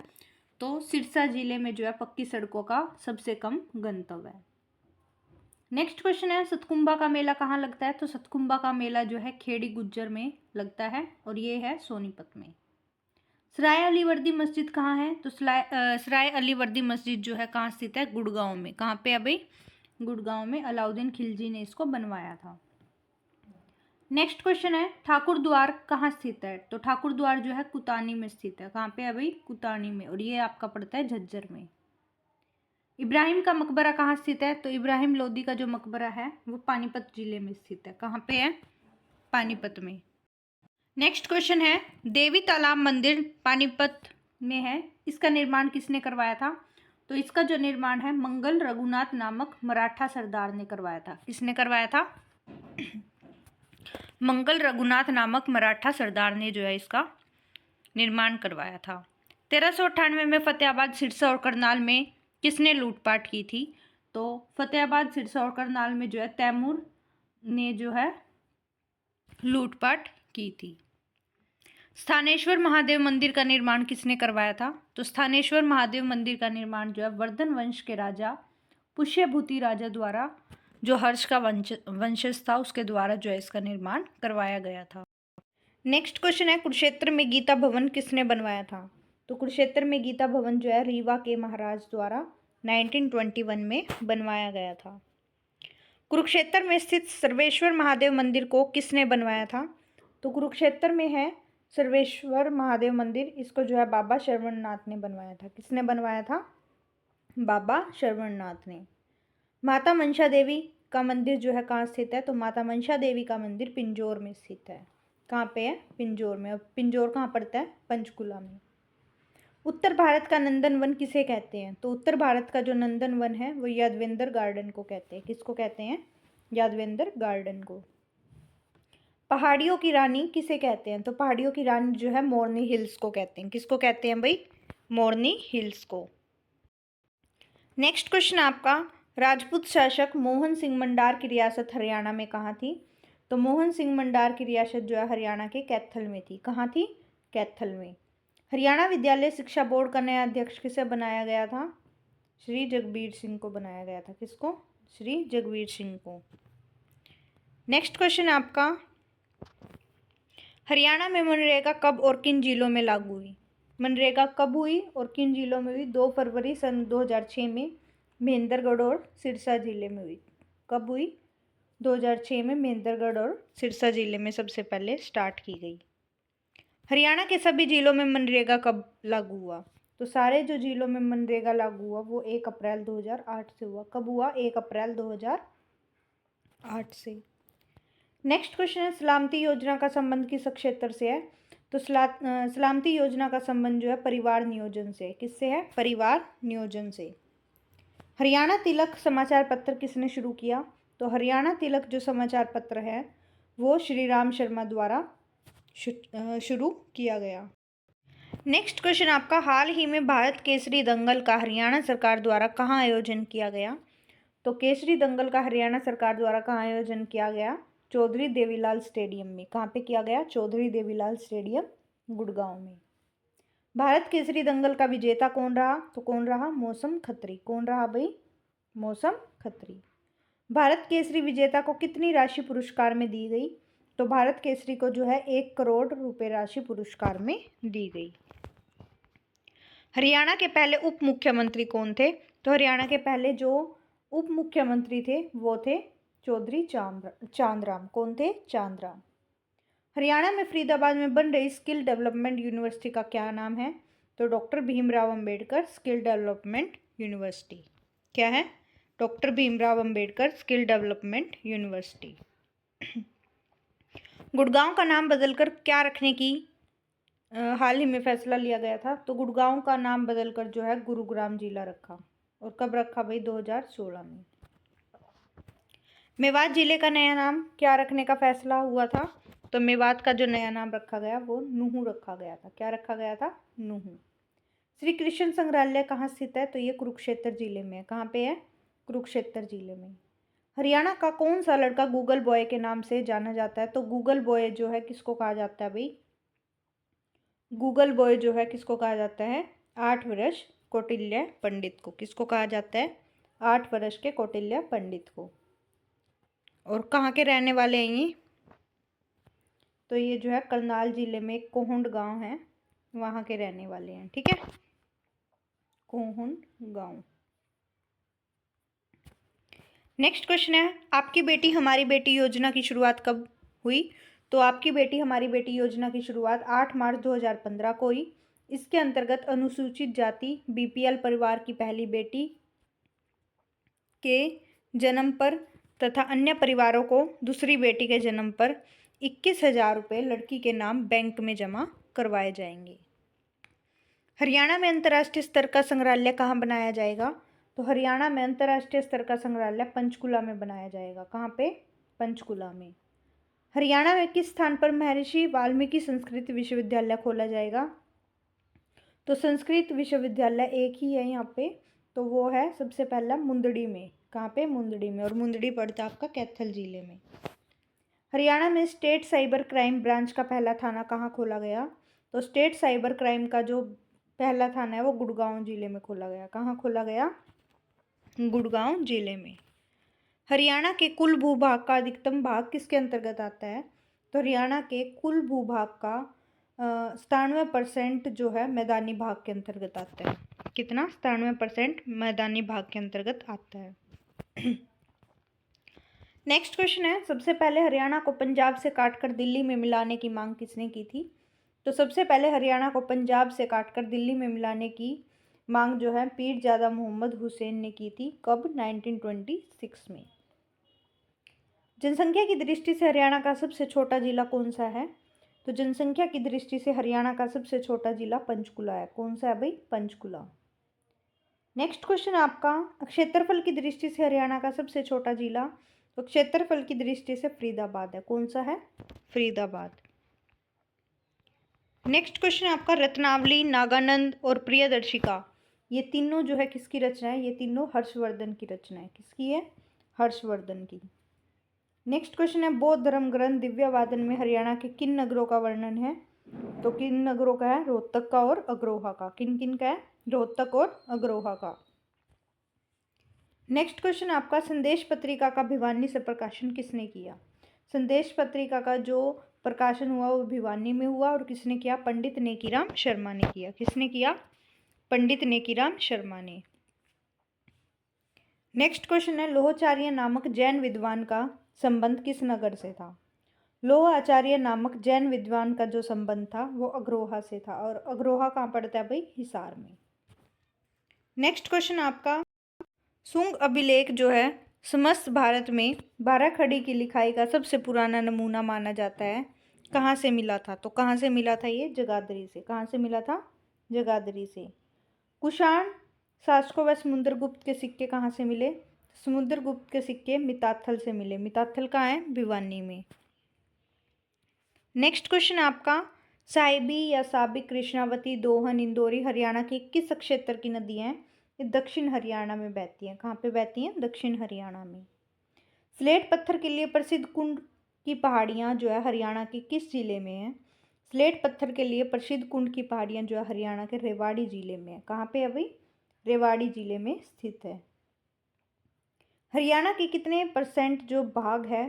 तो सिरसा जिले में जो है पक्की सड़कों का सबसे कम घनत्व है। नेक्स्ट क्वेश्चन है, सतकुंभा का मेला कहाँ लगता है? तो सतकुंभा का मेला जो है खेड़ी गुज्जर में लगता है और ये है सोनीपत में। सराय अली वर्दी मस्जिद कहाँ है? तो सराय अली वर्दी मस्जिद जो है कहाँ स्थित है? गुड़गांव में। कहाँ पे है भाई? गुड़गांव में। अलाउद्दीन खिलजी ने इसको बनवाया था। नेक्स्ट क्वेश्चन है, ठाकुर द्वार कहाँ स्थित है? तो ठाकुर द्वार जो है कुतानी में स्थित है। कहाँ पे है भाई? कुतानी में। और ये आपका पड़ता है झज्जर में। इब्राहिम का मकबरा कहाँ स्थित है? तो इब्राहिम लोदी का जो मकबरा है वो पानीपत जिले में स्थित है। कहाँ पे है? पानीपत में। नेक्स्ट क्वेश्चन है, देवी तालाब मंदिर पानीपत में है, इसका निर्माण किसने करवाया था? तो इसका जो निर्माण है मंगल रघुनाथ नामक मराठा सरदार ने करवाया था। किसने करवाया था? मंगल रघुनाथ नामक मराठा सरदार ने जो है इसका निर्माण करवाया था। 1398 में फतेहाबाद, सिरसा और करनाल में किसने लूटपाट की थी? तो फतेहाबाद, सिरसा और करनाल में जो है तैमूर ने जो है लूटपाट की थी। स्थानेश्वर महादेव मंदिर का निर्माण किसने करवाया था? तो स्थानेश्वर महादेव मंदिर का निर्माण जो है वर्धन वंश के राजा पुष्यभूति राजा द्वारा, जो हर्ष का वंशज था, उसके द्वारा जो है इसका निर्माण करवाया गया था। नेक्स्ट क्वेश्चन है, कुरुक्षेत्र में गीता भवन किसने बनवाया था? तो कुरुक्षेत्र में गीता भवन जो है रीवा के महाराज द्वारा 1921 में बनवाया गया था। कुरुक्षेत्र में स्थित सर्वेश्वर महादेव मंदिर को किसने बनवाया था? तो कुरुक्षेत्र में है सर्वेश्वर महादेव मंदिर, इसको जो है बाबा श्रवणनाथ ने बनवाया था। किसने बनवाया था? बाबा श्रवणनाथ ने। माता मनसा देवी का मंदिर जो है कहाँ स्थित है? तो माता मनसा देवी का मंदिर पिंजौर में स्थित है। कहाँ पे है? पिंजौर में। अब पिंजौर कहाँ पड़ता है? पंचकुला में। उत्तर भारत का नंदन वन किसे कहते हैं? तो उत्तर भारत का जो नंदन वन है वो यादवेंद्र गार्डन को कहते हैं। किसको कहते हैं? यादवेंद्र गार्डन को। पहाड़ियों की रानी किसे कहते हैं? तो पहाड़ियों की रानी जो है मोरनी हिल्स को कहते हैं। किसको कहते हैं भाई? मोरनी हिल्स को। नेक्स्ट क्वेश्चन आपका, राजपूत शासक मोहन सिंह मंडार की रियासत हरियाणा में कहाँ थी? तो मोहन सिंह मंडार की रियासत जो है हरियाणा के कैथल में थी। कहाँ थी? कैथल में। हरियाणा विद्यालय शिक्षा बोर्ड का नया अध्यक्ष किसे बनाया गया था? श्री जगबीर सिंह को बनाया गया था। किसको? श्री जगबीर सिंह को। नेक्स्ट क्वेश्चन आपका, हरियाणा में मनरेगा कब और किन जिलों में लागू हुई? मनरेगा कब हुई और किन जिलों में हुई? 2 फरवरी सन 2006 में महेंद्रगढ़ और सिरसा जिले में हुई। कब हुई? 2006 में महेंद्रगढ़ और सिरसा जिले में सबसे पहले स्टार्ट की गई। हरियाणा के सभी जिलों में मनरेगा कब लागू हुआ? तो सारे जो जिलों में मनरेगा लागू हुआ वो 1 अप्रैल 2008 से हुआ। कब हुआ? 1 अप्रैल 2008 से। नेक्स्ट क्वेश्चन है, सलामती योजना का संबंध किस क्षेत्र से है? तो सलामती योजना का संबंध जो है परिवार नियोजन से। किससे है? परिवार नियोजन से। हरियाणा तिलक समाचार पत्र किसने शुरू किया? तो हरियाणा तिलक जो समाचार पत्र है वो श्री राम शर्मा द्वारा शुरू किया गया। नेक्स्ट क्वेश्चन आपका, हाल ही में भारत केसरी दंगल का हरियाणा सरकार द्वारा कहाँ आयोजन किया गया? तो केसरी दंगल का हरियाणा सरकार द्वारा कहाँ आयोजन किया गया? चौधरी देवीलाल स्टेडियम में। कहाँ पे किया गया? चौधरी देवीलाल स्टेडियम, गुड़गांव में। भारत केसरी दंगल का विजेता कौन रहा? तो कौन रहा? मौसम खत्री। कौन रहा भाई? मौसम खत्री। भारत केसरी विजेता को कितनी राशि पुरस्कार में दी गई? तो भारत केसरी को जो है 1 करोड़ रुपए राशि पुरस्कार में दी गई। हरियाणा के पहले उप मुख्यमंत्री कौन थे? तो हरियाणा के पहले जो उप मुख्यमंत्री थे वो थे चौधरी चांदराम। कौन थे? चांदराम। हरियाणा में फरीदाबाद में बन रही स्किल डेवलपमेंट यूनिवर्सिटी का क्या नाम है? तो doctor Bhimrao Ambedkar skill development university. क्या है? Doctor Bhimrao Ambedkar skill development university. Gurgaon का नाम बदलकर क्या रखने की हाल ही में फैसला लिया गया था? तो गुड़गांव का नाम बदलकर जो है गुरुग्राम जिला रखा। और कब रखा भाई? 2016 में। मेवात जिले का नया नाम क्या रखने का फैसला हुआ था? तो मेवात का जो नया नाम रखा गया वो नूहू रखा गया था। क्या रखा गया था? नूहू। श्री कृष्ण संग्रहालय कहाँ स्थित है? तो ये कुरुक्षेत्र जिले में है। कहाँ पे है? कुरुक्षेत्र जिले में। हरियाणा का कौन सा लड़का गूगल बॉय के नाम से जाना जाता है? तो गूगल बॉय जो है किसको कहा जाता है भाई? गूगल बॉय जो है किसको कहा जाता है? 8 वर्ष कौटिल्य पंडित को। किसको कहा जाता है? 8 वर्ष के कौटिल्य पंडित को। और कहाँ के रहने वाले हैं ये? तो ये जो है करनाल जिले में कोहुंड गांव है, वहाँ के रहने वाले हैं। ठीक है, कोहुंड गांव। नेक्स्ट क्वेश्चन है, आपकी बेटी हमारी बेटी योजना की शुरुआत कब हुई? तो आपकी बेटी हमारी बेटी योजना की शुरुआत 8 मार्च 2015 को हुई। इसके अंतर्गत अनुसूचित जाति बीपीएल परिवार की पहली बेटी के जन्म पर तथा अन्य परिवारों को दूसरी बेटी के जन्म पर 21,000 रुपये लड़की के नाम बैंक में जमा करवाए जाएंगे। हरियाणा में अंतर्राष्ट्रीय स्तर का संग्रहालय कहाँ बनाया जाएगा? तो हरियाणा में अंतर्राष्ट्रीय स्तर का संग्रहालय पंचकुला में बनाया जाएगा। कहाँ पे? पंचकुला में। हरियाणा में किस स्थान पर महर्षि वाल्मीकि संस्कृत विश्वविद्यालय खोला जाएगा? तो संस्कृत विश्वविद्यालय एक ही है यहाँ पे, तो वो है सबसे पहला मुंदड़ी में। कहाँ पे? मुंदड़ी में। और मुंदड़ी पड़ता है आपका कैथल जिले में। हरियाणा में स्टेट साइबर क्राइम ब्रांच का पहला थाना कहाँ खोला गया? तो स्टेट साइबर क्राइम का जो पहला थाना है वो गुड़गांव जिले में खोला गया। कहाँ खोला गया? गुड़गांव जिले में। हरियाणा के कुल भूभाग का अधिकतम भाग किसके अंतर्गत आता है? तो हरियाणा के कुल भूभाग का 97% जो है मैदानी भाग के अंतर्गत आता है। कितना? 97% मैदानी भाग के अंतर्गत आता है। नेक्स्ट क्वेश्चन है, सबसे पहले हरियाणा को पंजाब से काटकर दिल्ली में मिलाने की मांग किसने की थी? तो सबसे पहले हरियाणा को पंजाब से काटकर दिल्ली में मिलाने की मांग जो है पीरजादा मोहम्मद हुसैन ने की थी। कब? 1926 में। जनसंख्या की दृष्टि से हरियाणा का सबसे छोटा जिला कौन सा है? तो जनसंख्या की दृष्टि से हरियाणा का सबसे छोटा जिला पंचकुला है। कौन सा है भाई? पंचकुला। नेक्स्ट क्वेश्चन आपका, क्षेत्रफल की दृष्टि से हरियाणा का सबसे छोटा जिला, तो क्षेत्रफल की दृष्टि से फरीदाबाद है। कौन सा है? फरीदाबाद। नेक्स्ट क्वेश्चन आपका, रत्नावली, नागानंद और प्रियदर्शिका, ये तीनों जो है किसकी रचना है? ये तीनों हर्षवर्धन की रचना है। किसकी है? हर्षवर्धन की। नेक्स्ट क्वेश्चन है, बौद्ध धर्म ग्रंथ दिव्यवादन में हरियाणा के किन नगरों का वर्णन है? तो किन नगरों का है? रोहतक का और अग्रोहा का। किन किन का है? रोहतक और अग्रोहा का। नेक्स्ट क्वेश्चन आपका, संदेश पत्रिका का भिवानी से प्रकाशन किसने किया? संदेश पत्रिका का जो प्रकाशन हुआ वो भिवानी में हुआ और किसने किया? पंडित नेकीराम शर्मा ने किया। किसने किया? पंडित नेकीराम शर्मा ने। नेक्स्ट क्वेश्चन है, लोहाचार्य नामक जैन विद्वान का संबंध किस नगर से था? लोहाचार्य नामक जैन विद्वान का जो संबंध था वो अग्रोहा से था, और अग्रोहा कहाँ पड़ता है भाई? हिसार में। नेक्स्ट क्वेश्चन आपका, शुंग अभिलेख जो है समस्त भारत में 12 खड़ी की लिखाई का सबसे पुराना नमूना माना जाता है। कहाँ से मिला था? तो कहाँ से मिला था ये? जगाधरी से। कहाँ से मिला था? जगाधरी से। कुषाण शासकों व समुद्रगुप्त के सिक्के कहाँ से मिले? समुद्रगुप्त के सिक्के मिताथल से मिले। मिताथल कहाँ है? भिवानी में। नेक्स्ट क्वेश्चन आपका, साहिबी या साबिक, कृष्णावती, दोहन, इंदौरी हरियाणा की किस क्षेत्र की नदियाँ हैं? ये दक्षिण हरियाणा में बहती हैं। कहाँ पे बहती हैं? दक्षिण हरियाणा में। स्लेट पत्थर के लिए प्रसिद्ध कुंड की पहाड़ियाँ जो है हरियाणा के किस जिले में है? स्लेट पत्थर के लिए प्रसिद्ध कुंड की पहाड़ियाँ जो है हरियाणा के रेवाड़ी जिले में है। कहाँ पे है भाई? रेवाड़ी जिले में स्थित है। हरियाणा के कितने % जो भाग है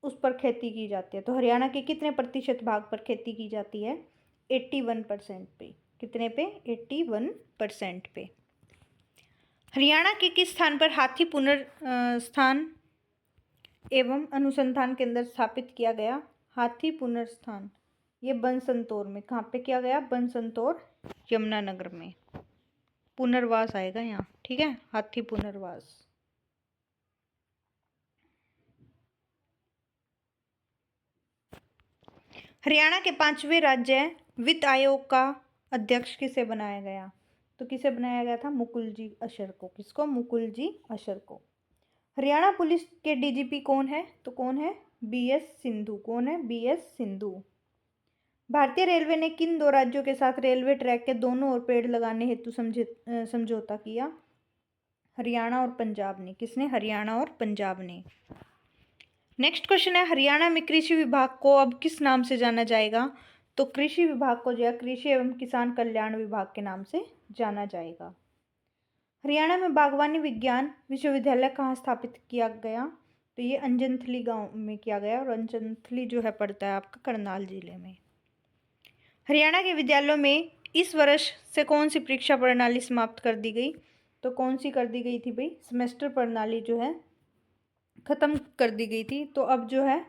उस पर खेती की जाती है? तो हरियाणा के कितने प्रतिशत भाग पर खेती की जाती है? 81% पे। कितने पे? 81% पे। हरियाणा के किस स्थान पर हाथी पुनर्स्थान एवं अनुसंधान केंद्र स्थापित किया गया? हाथी पुनर्स्थान ये बनसंतौर में। कहाँ पे किया गया? बनसंतौर, यमुनानगर में। पुनर्वास आएगा यहाँ, ठीक है? हाथी पुनर्वास। हरियाणा के 5वें राज्य वित्त आयोग का अध्यक्ष किसे बनाया गया? तो किसे बनाया गया था? मुकुल जी अशर को। किसको? मुकुल जी अशर को। हरियाणा पुलिस के डीजीपी कौन है? तो कौन है? BS सिंधु। कौन है? BS सिंधु। भारतीय रेलवे ने किन 2 राज्यों के साथ रेलवे ट्रैक के दोनों ओर पेड़ लगाने हेतु समझौता किया? हरियाणा और पंजाब ने। किसने? हरियाणा और पंजाब ने। नेक्स्ट क्वेश्चन है, हरियाणा में कृषि विभाग को अब किस नाम से जाना जाएगा? तो कृषि विभाग को जो है कृषि एवं किसान कल्याण विभाग के नाम से जाना जाएगा। हरियाणा में बागवानी विज्ञान विश्वविद्यालय कहाँ स्थापित किया गया? तो ये अंजनथली गांव में किया गया, और अंजनथली जो है पड़ता है आपका करनाल जिले में। हरियाणा के विद्यालयों में इस वर्ष से कौन सी परीक्षा प्रणाली समाप्त कर दी गई? तो कौन सी कर दी गई थी भाई? सेमेस्टर प्रणाली जो है ख़त्म कर दी गई थी। तो अब जो है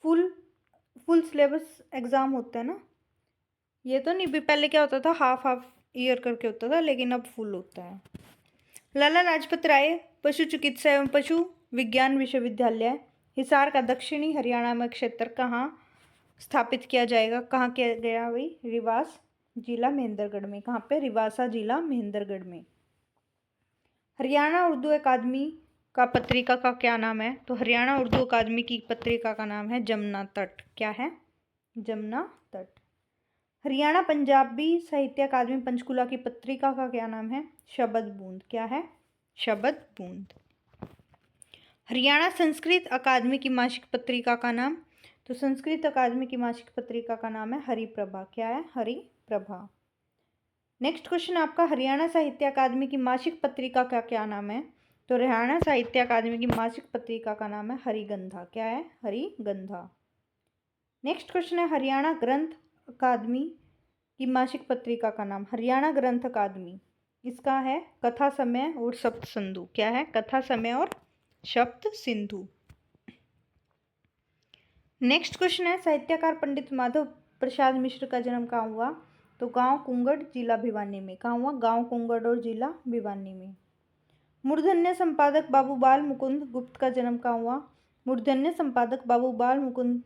फुल सिलेबस एग्ज़ाम होता है ना। ये तो नहीं भी, पहले क्या होता था? हाफ ईयर करके होता था, लेकिन अब फुल होता है। लाला लाजपत राय पशु चिकित्सा एवं पशु विज्ञान विश्वविद्यालय हिसार का दक्षिणी हरियाणा में क्षेत्र कहाँ स्थापित किया जाएगा? कहाँ किया गया भाई? रिवास जिला महेंद्रगढ़ में। कहाँ पे? रिवासा जिला महेंद्रगढ़ में। हरियाणा उर्दू अकादमी का पत्रिका का क्या नाम है? तो हरियाणा उर्दू अकादमी की पत्रिका का नाम है जमुना तट। क्या है? जमुना तट। हरियाणा पंजाबी साहित्य अकादमी पंचकुला की पत्रिका का क्या नाम है? शबद बूंद। क्या है? शबद बूंद। हरियाणा संस्कृत अकादमी की मासिक पत्रिका का नाम? तो संस्कृत अकादमी की मासिक पत्रिका का नाम है हरिप्रभा। क्या है? हरिप्रभा। नेक्स्ट क्वेश्चन आपका, हरियाणा साहित्य अकादमी की मासिक पत्रिका का क्या नाम है? तो हरियाणा साहित्य अकादमी की मासिक पत्रिका का नाम है हरिगंधा। क्या है? हरिगंधा। नेक्स्ट क्वेश्चन है, हरियाणा ग्रंथ अकादमी की मासिक पत्रिका का नाम? हरियाणा ग्रंथ अकादमी, इसका है कथा समय और सप्त सिंधु। क्या है? कथा समय और सप्त सिंधु। नेक्स्ट क्वेश्चन है, साहित्यकार पंडित माधव प्रसाद मिश्र का जन्म कहाँ हुआ? तो गांव कुंगड़, जिला भिवानी में। कहाँ हुआ? गांव कुंगड़ और जिला भिवानी में। मूर्धन्य संपादक बाबू बाल मुकुंद गुप्त का जन्म कहाँ हुआ? मूर्धन्य संपादक बाबू बाल मुकुंद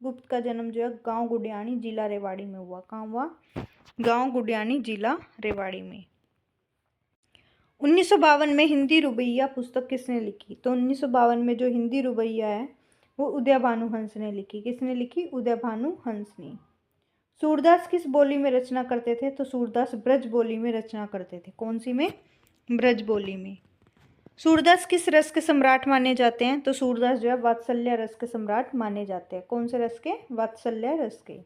गुप्त का जन्म जो है गांव गुडियानी जिला रेवाड़ी में हुआ। कहाँ हुआ? गांव गुडियानी जिला रेवाड़ी में। 1952 में हिंदी रुबैया पुस्तक किसने लिखी? तो 1952 में जो हिंदी रुबैया है वो उदय भानु हंस ने लिखी। किसने लिखी? उदय भानु हंस ने। सूरदास किस बोली में रचना करते थे? तो सूरदास ब्रज बोली में रचना करते थे। कौन सी में? ब्रज बोली में। सूरदास किस रस के सम्राट माने जाते हैं? तो सूरदास जो है वात्सल्य रस के सम्राट माने जाते हैं। कौन से रस के? वात्सल्य रस के।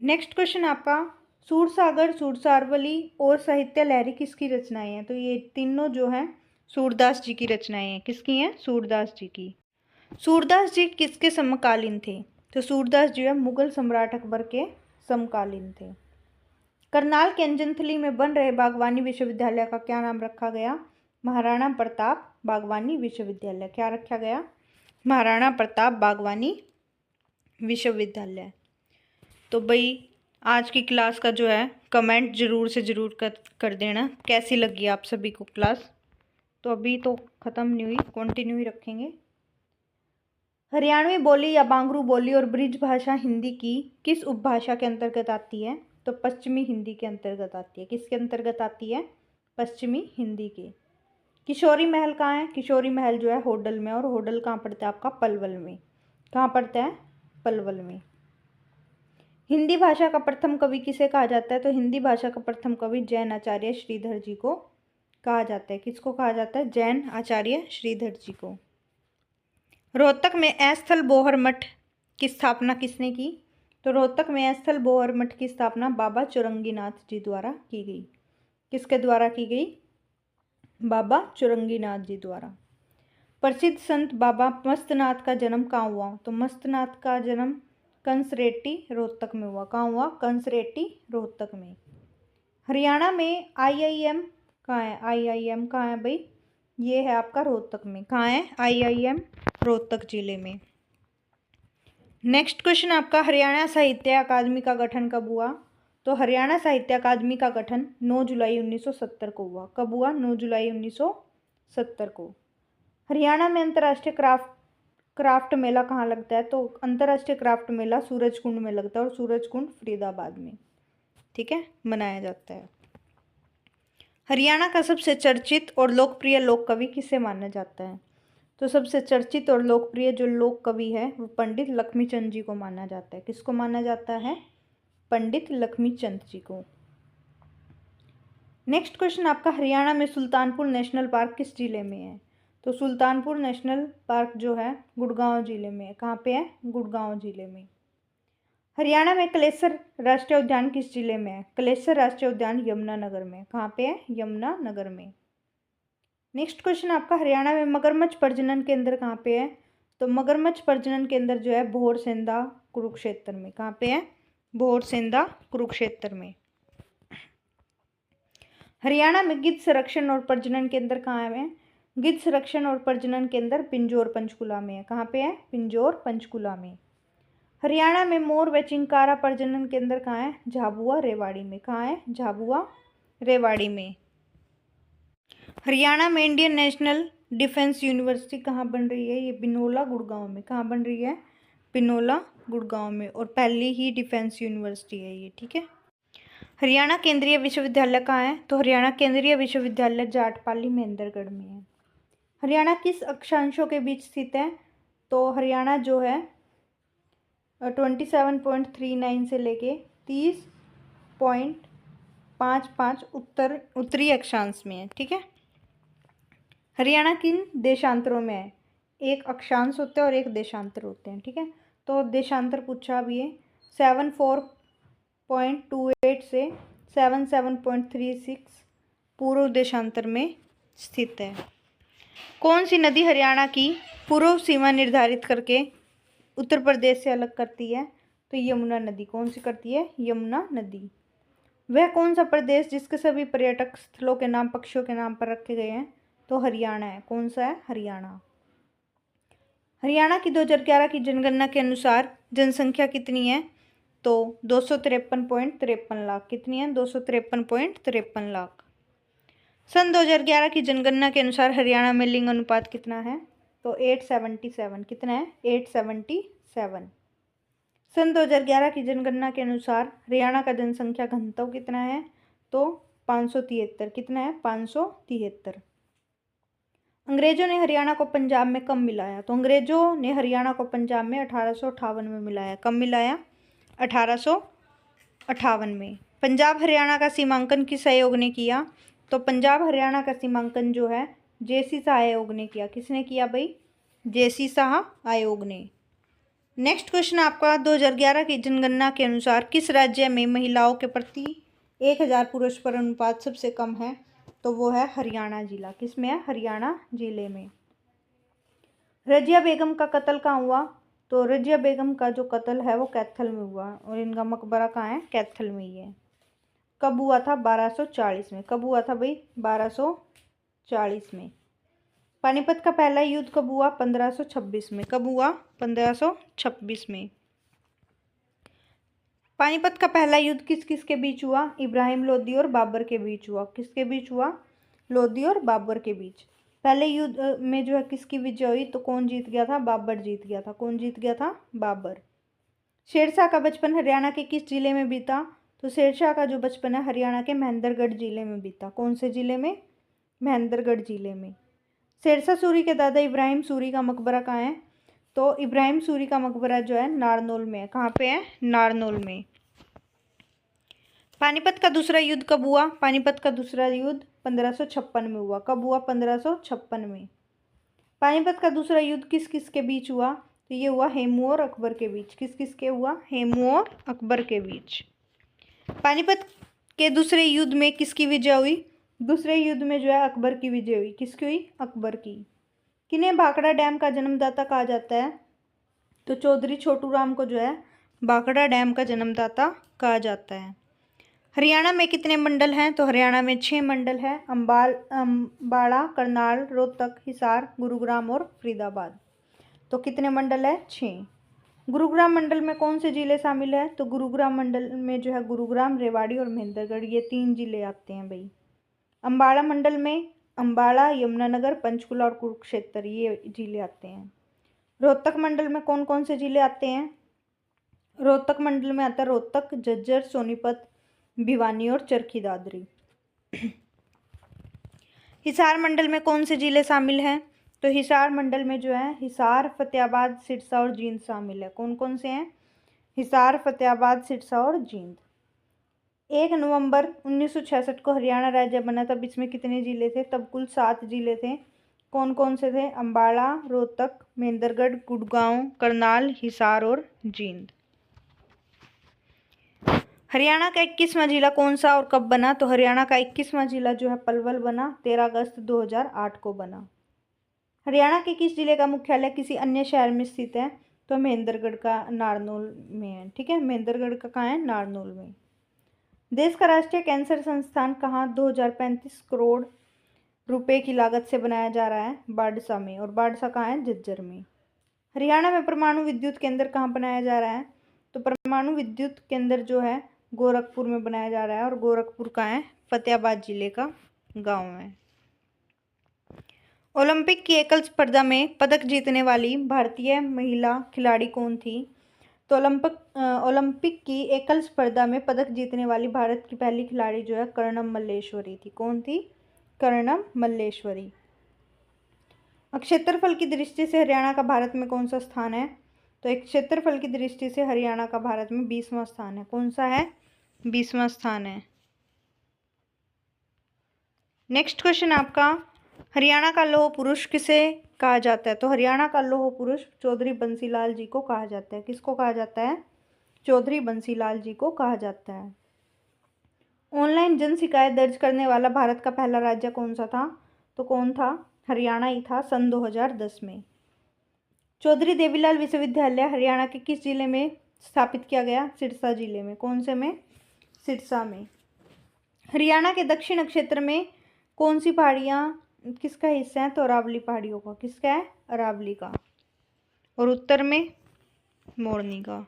नेक्स्ट क्वेश्चन आपका, सूरसागर, सूरसारवली और साहित्य लहरी किसकी रचनाएं हैं? तो ये तीनों जो हैं सूरदास जी की रचनाएं हैं। किसकी हैं? सूरदास जी की। सूरदास जी किसके समकालीन थे? तो सूरदास जो है मुगल सम्राट अकबर के समकालीन थे। करनाल केंजनथली में बन रहे बागवानी विश्वविद्यालय का क्या नाम रखा गया? महाराणा प्रताप बागवानी विश्वविद्यालय। क्या रखा गया? महाराणा प्रताप बागवानी विश्वविद्यालय। तो भाई आज की क्लास का जो है कमेंट ज़रूर से ज़रूर कर देना कैसी लगी आप सभी को क्लास। तो अभी तो ख़त्म नहीं हुई, कंटिन्यू ही रखेंगे। हरियाणवी बोली या बांगरू बोली और ब्रिज भाषा हिंदी की किस उपभाषा के अंतर्गत आती है? तो पश्चिमी हिंदी के अंतर्गत आती है। किसके अंतर्गत आती है? पश्चिमी हिंदी के। किशोरी महल कहाँ है? किशोरी महल जो है होडल में, और होडल कहाँ पड़ता है आपका? पलवल में। कहाँ पड़ता है? पलवल में। हिंदी भाषा का प्रथम कवि किसे कहा जाता है? तो हिंदी भाषा का प्रथम कवि जैन आचार्य श्रीधर जी को कहा जाता है। किसको कहा जाता है? जैन आचार्य श्रीधर जी को। रोहतक में अस्थल बोहर मठ की स्थापना किसने की? तो रोहतक में अस्थल बोहर मठ की स्थापना बाबा चौरंगीनाथ जी द्वारा की गई। किसके द्वारा की गई? बाबा चौरंगीनाथ जी द्वारा। प्रसिद्ध संत बाबा मस्तनाथ का जन्म कहाँ हुआ? तो मस्तनाथ का जन्म कंसरेटी रोहतक में हुआ। कहाँ हुआ? कंसरेटी रोहतक में। हरियाणा में IIM कहाँ है? IIM कहाँ है भाई? ये है आपका रोहतक में। कहाँ है? IIM रोहतक जिले में। नेक्स्ट क्वेश्चन आपका, हरियाणा साहित्य अकादमी का गठन कब हुआ? तो हरियाणा साहित्य अकादमी का गठन 9 जुलाई 1970 को हुआ। कब हुआ? 9 जुलाई 1970 को। हरियाणा में अंतर्राष्ट्रीय क्राफ्ट मेला कहाँ लगता है? तो अंतर्राष्ट्रीय क्राफ्ट मेला सूरजकुंड में लगता है, और सूरजकुंड फरीदाबाद में, ठीक है, मनाया जाता है। हरियाणा का सबसे चर्चित और लोकप्रिय लोक कवि किसे माना जाता है? तो सबसे चर्चित और लोकप्रिय जो लोक कवि है वो पंडित लक्ष्मीचंद जी को माना जाता है। किसको माना जाता है? पंडित लक्ष्मीचंद जी को। नेक्स्ट क्वेश्चन आपका, हरियाणा में सुल्तानपुर नेशनल पार्क किस जिले में है? तो सुल्तानपुर नेशनल पार्क जो है गुड़गांव जिले में है। कहाँ पे है? गुड़गांव जिले में। हरियाणा में कलेसर राष्ट्रीय उद्यान किस जिले में है? कलेसर राष्ट्रीय उद्यान यमुनानगर में। कहाँ पे है? यमुनानगर में। नेक्स्ट क्वेश्चन आपका, हरियाणा में मगरमच्छ प्रजनन केंद्र कहाँ पे है? तो मगरमच्छ प्रजनन केंद्र जो है भोरसेंदा कुरुक्षेत्र में। कहाँ पे है? भोरसेंदा कुरुक्षेत्र में। हरियाणा में गिद्ध संरक्षण और प्रजनन केंद्र कहाँ है? गिद्ध संरक्षण और प्रजनन केंद्र पिंजौर पंचकुला में है। कहाँ पे है? पिंजौर पंचकुला में। हरियाणा में मोर व चिंकारा प्रजनन केंद्र कहाँ है? झाबुआ रेवाड़ी में। कहाँ है? झाबुआ रेवाड़ी में। हरियाणा में इंडियन नेशनल डिफेंस यूनिवर्सिटी कहाँ बन रही है? ये बिनोला गुड़गांव में। कहाँ बन रही है? बिनोला गुड़गांव में, और पहली ही डिफेंस यूनिवर्सिटी है ये, ठीक है। हरियाणा केंद्रीय विश्वविद्यालय कहाँ है? तो हरियाणा केंद्रीय विश्वविद्यालय जाटपाली महेंद्रगढ़ में है। हरियाणा किस अक्षांशों के बीच स्थित है? तो हरियाणा जो है 27.39 से लेके 30.55 उत्तरी अक्षांश में है, ठीक है। हरियाणा किन देशांतरों में है? एक अक्षांश होता है और एक देशांतर होते हैं, ठीक है। तो देशांतर पूछा भी है। 74.28 से 77.36 पूर्व देशांतर में स्थित है। कौन सी नदी हरियाणा की पूर्व सीमा निर्धारित करके उत्तर प्रदेश से अलग करती है? तो यमुना नदी। कौन सी करती है? यमुना नदी। वह कौन सा प्रदेश जिसके सभी पर्यटक स्थलों के नाम पक्षियों के नाम पर रखे गए हैं? तो हरियाणा है। कौन सा है? हरियाणा। हरियाणा की 2011 की जनगणना के अनुसार जनसंख्या कितनी है? तो 253.53 लाख। कितनी है? 253.53 लाख। सन 2011 की जनगणना के अनुसार हरियाणा में लिंग अनुपात कितना है? तो 877, कितना है 877। सन 2011 की जनगणना के अनुसार हरियाणा का जनसंख्या घनत्व कितना है, तो 573, कितना है 573। अंग्रेजों ने हरियाणा को पंजाब में कब मिलाया, तो अंग्रेजों ने हरियाणा को पंजाब में 1858 में मिलाया। कब मिलाया, 1858 में। पंजाब हरियाणा का सीमांकन किस आयोग ने किया, तो पंजाब हरियाणा का सीमांकन जो है जेसी शाह आयोग ने किया। किसने किया भाई, जेसी शाह आयोग ने। नेक्स्ट क्वेश्चन आपका, 2011 की जनगणना के अनुसार किस राज्य में महिलाओं के प्रति 1000 पुरुष पर अनुपात सबसे कम है, तो वो है हरियाणा जिला। किसमें है, हरियाणा जिले में। रजिया बेगम का कत्ल कहाँ हुआ, तो रजिया बेगम का जो कत्ल है वो कैथल में हुआ और इनका मकबरा कहाँ है, कैथल में ही है। कब हुआ था, 1240 में। कब हुआ था भाई, 1240 में। पानीपत का पहला युद्ध कब हुआ, 1526 में। कब हुआ, 1526 में। पानीपत का पहला युद्ध किस किस के बीच हुआ, इब्राहिम लोदी और बाबर के बीच हुआ। किसके बीच हुआ, लोदी और बाबर के बीच। पहले युद्ध में जो है किसकी विजय हुई, तो कौन जीत गया था, बाबर जीत गया था। कौन जीत गया था, बाबर। शेरशाह का बचपन हरियाणा के किस जिले में बीता, तो शेरशाह का जो बचपन है हरियाणा के महेंद्रगढ़ जिले में बीता। कौन से जिले में, महेंद्रगढ़ जिले में। शेरशाह सूरी के दादा इब्राहिम सूरी का मकबरा कहाँ है, तो इब्राहिम सूरी का मकबरा जो है नारनौल में है। कहाँ पे है, नारनौल में। पानीपत का दूसरा युद्ध कब हुआ, पानीपत का दूसरा युद्ध 1556 में हुआ। कब हुआ, 1556 में। पानीपत का दूसरा युद्ध किस किस के बीच हुआ, तो ये हुआ हेमू और अकबर के बीच। किस किस के हुआ, हेमू और अकबर के बीच। पानीपत के दूसरे युद्ध में किसकी विजय हुई, दूसरे युद्ध में जो है अकबर की विजय हुई। किसकी हुई, अकबर की। किन्हें भाखड़ा डैम का जन्मदाता कहा जाता है, तो चौधरी छोटू राम को जो है भाखड़ा डैम का जन्मदाता कहा जाता है। हरियाणा में कितने मंडल हैं, तो हरियाणा में 6 मंडल हैं। अम्बाड़ा, करनाल, रोहतक, हिसार, गुरुग्राम और फरीदाबाद। तो कितने मंडल है, 6। गुरुग्राम मंडल में कौन से जिले शामिल है, तो गुरुग्राम मंडल में जो है गुरुग्राम, रेवाड़ी और महेंद्रगढ़, ये 3 जिले आते हैं भाई। अम्बाड़ा मंडल में अम्बाड़ा, यमुनानगर, पंचकुला और कुरुक्षेत्र, ये जिले आते हैं। रोहतक मंडल में कौन कौन से जिले आते हैं, रोहतक मंडल में आता है रोहतक, झज्जर, सोनीपत, भिवानी और चरखी दादरी। हिसार मंडल में कौन से जिले शामिल हैं, तो हिसार मंडल में जो है हिसार, फतेहाबाद, सिरसा और जींद शामिल है। कौन कौन से हैं, हिसार, फतेहाबाद, सिरसा और जींद। 1 नवंबर 1966 को हरियाणा राज्य बना, तब इसमें कितने जिले थे, तब कुल 7 जिले थे। कौन कौन से थे, अम्बाड़ा, रोहतक, महेंद्रगढ़, गुड़गांव, करनाल, हिसार और जींद। हरियाणा का 21वां जिला कौन सा और कब बना, तो हरियाणा का 21वां जिला जो है पलवल बना, 13 अगस्त 2008 को बना। हरियाणा के किस जिले का मुख्यालय किसी अन्य शहर में स्थित है, तो महेंद्रगढ़ का नारनौल में है। ठीक है, महेंद्रगढ़ का कहाँ है, नारनौल में। देश का राष्ट्रीय कैंसर संस्थान कहाँ 2035 करोड़ रुपए की लागत से बनाया जा रहा है, बाड़सा में, और बाड़सा कहाँ है, झज्जर में। हरियाणा में परमाणु विद्युत केंद्र कहाँ बनाया जा रहा है, तो परमाणु विद्युत केंद्र जो है गोरखपुर में बनाया जा रहा है, और गोरखपुर का है फतेहाबाद जिले का गांव है। ओलंपिक की एकल स्पर्धा में पदक जीतने वाली भारतीय महिला खिलाड़ी कौन थी, तो ओलंपिक की एकल स्पर्धा में पदक जीतने वाली भारत की पहली खिलाड़ी जो है कर्णम मल्लेश्वरी थी। कौन थी, कर्णम मल्लेश्वरी। क्षेत्रफल की दृष्टि से हरियाणा का भारत में कौन सा स्थान है, तो एक क्षेत्रफल की दृष्टि से हरियाणा का भारत में 20वां स्थान है। कौन सा है, 20वां स्थान है। नेक्स्ट क्वेश्चन आपका, हरियाणा का लौह पुरुष किसे कहा जाता है, तो हरियाणा का लौह पुरुष चौधरी बंसीलाल जी को कहा जाता है। किसको कहा जाता है, चौधरी बंसीलाल जी को कहा जाता है। ऑनलाइन जन शिकायत दर्ज करने वाला भारत का पहला राज्य कौन सा था, तो कौन था, हरियाणा ही था, सन 2010 में। चौधरी देवीलाल विश्वविद्यालय हरियाणा के किस जिले में स्थापित किया गया, सिरसा जिले में। कौन से में, सिरसा में। हरियाणा के दक्षिण क्षेत्र में कौन सी पहाड़ियाँ किसका हिस्सा है, तो अरावली पहाड़ियों का। किसका है, अरावली का। और उत्तर में मोरनी का।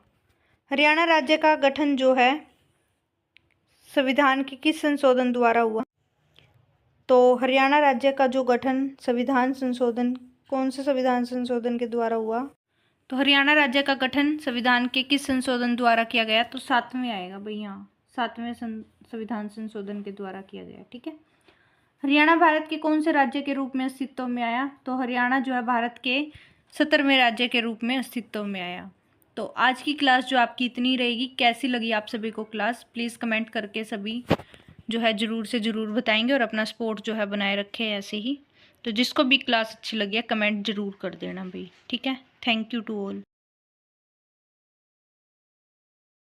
हरियाणा राज्य का गठन जो है संविधान के किस संशोधन द्वारा हुआ, तो हरियाणा राज्य का जो गठन संविधान संशोधन कौन से संविधान संशोधन के द्वारा हुआ? तो हरियाणा राज्य का गठन संविधान के किस संशोधन द्वारा किया गया? तो 7वें आएगा भाई, यहाँ 7वें संविधान संशोधन के द्वारा किया गया। ठीक है। हरियाणा भारत के कौन से राज्य के रूप में अस्तित्व में आया? तो हरियाणा जो है भारत के 17वें राज्य के रूप में अस्तित्व में आया। तो आज की क्लास जो आपकी इतनी रहेगी। कैसी लगी आप सभी को क्लास? प्लीज़ कमेंट करके सभी जो है ज़रूर से ज़रूर बताएंगे और अपना सपोर्ट जो है बनाए रखें ऐसे ही। तो जिसको भी क्लास अच्छी लगी है कमेंट ज़रूर कर देना भाई। ठीक है। Thank you to all.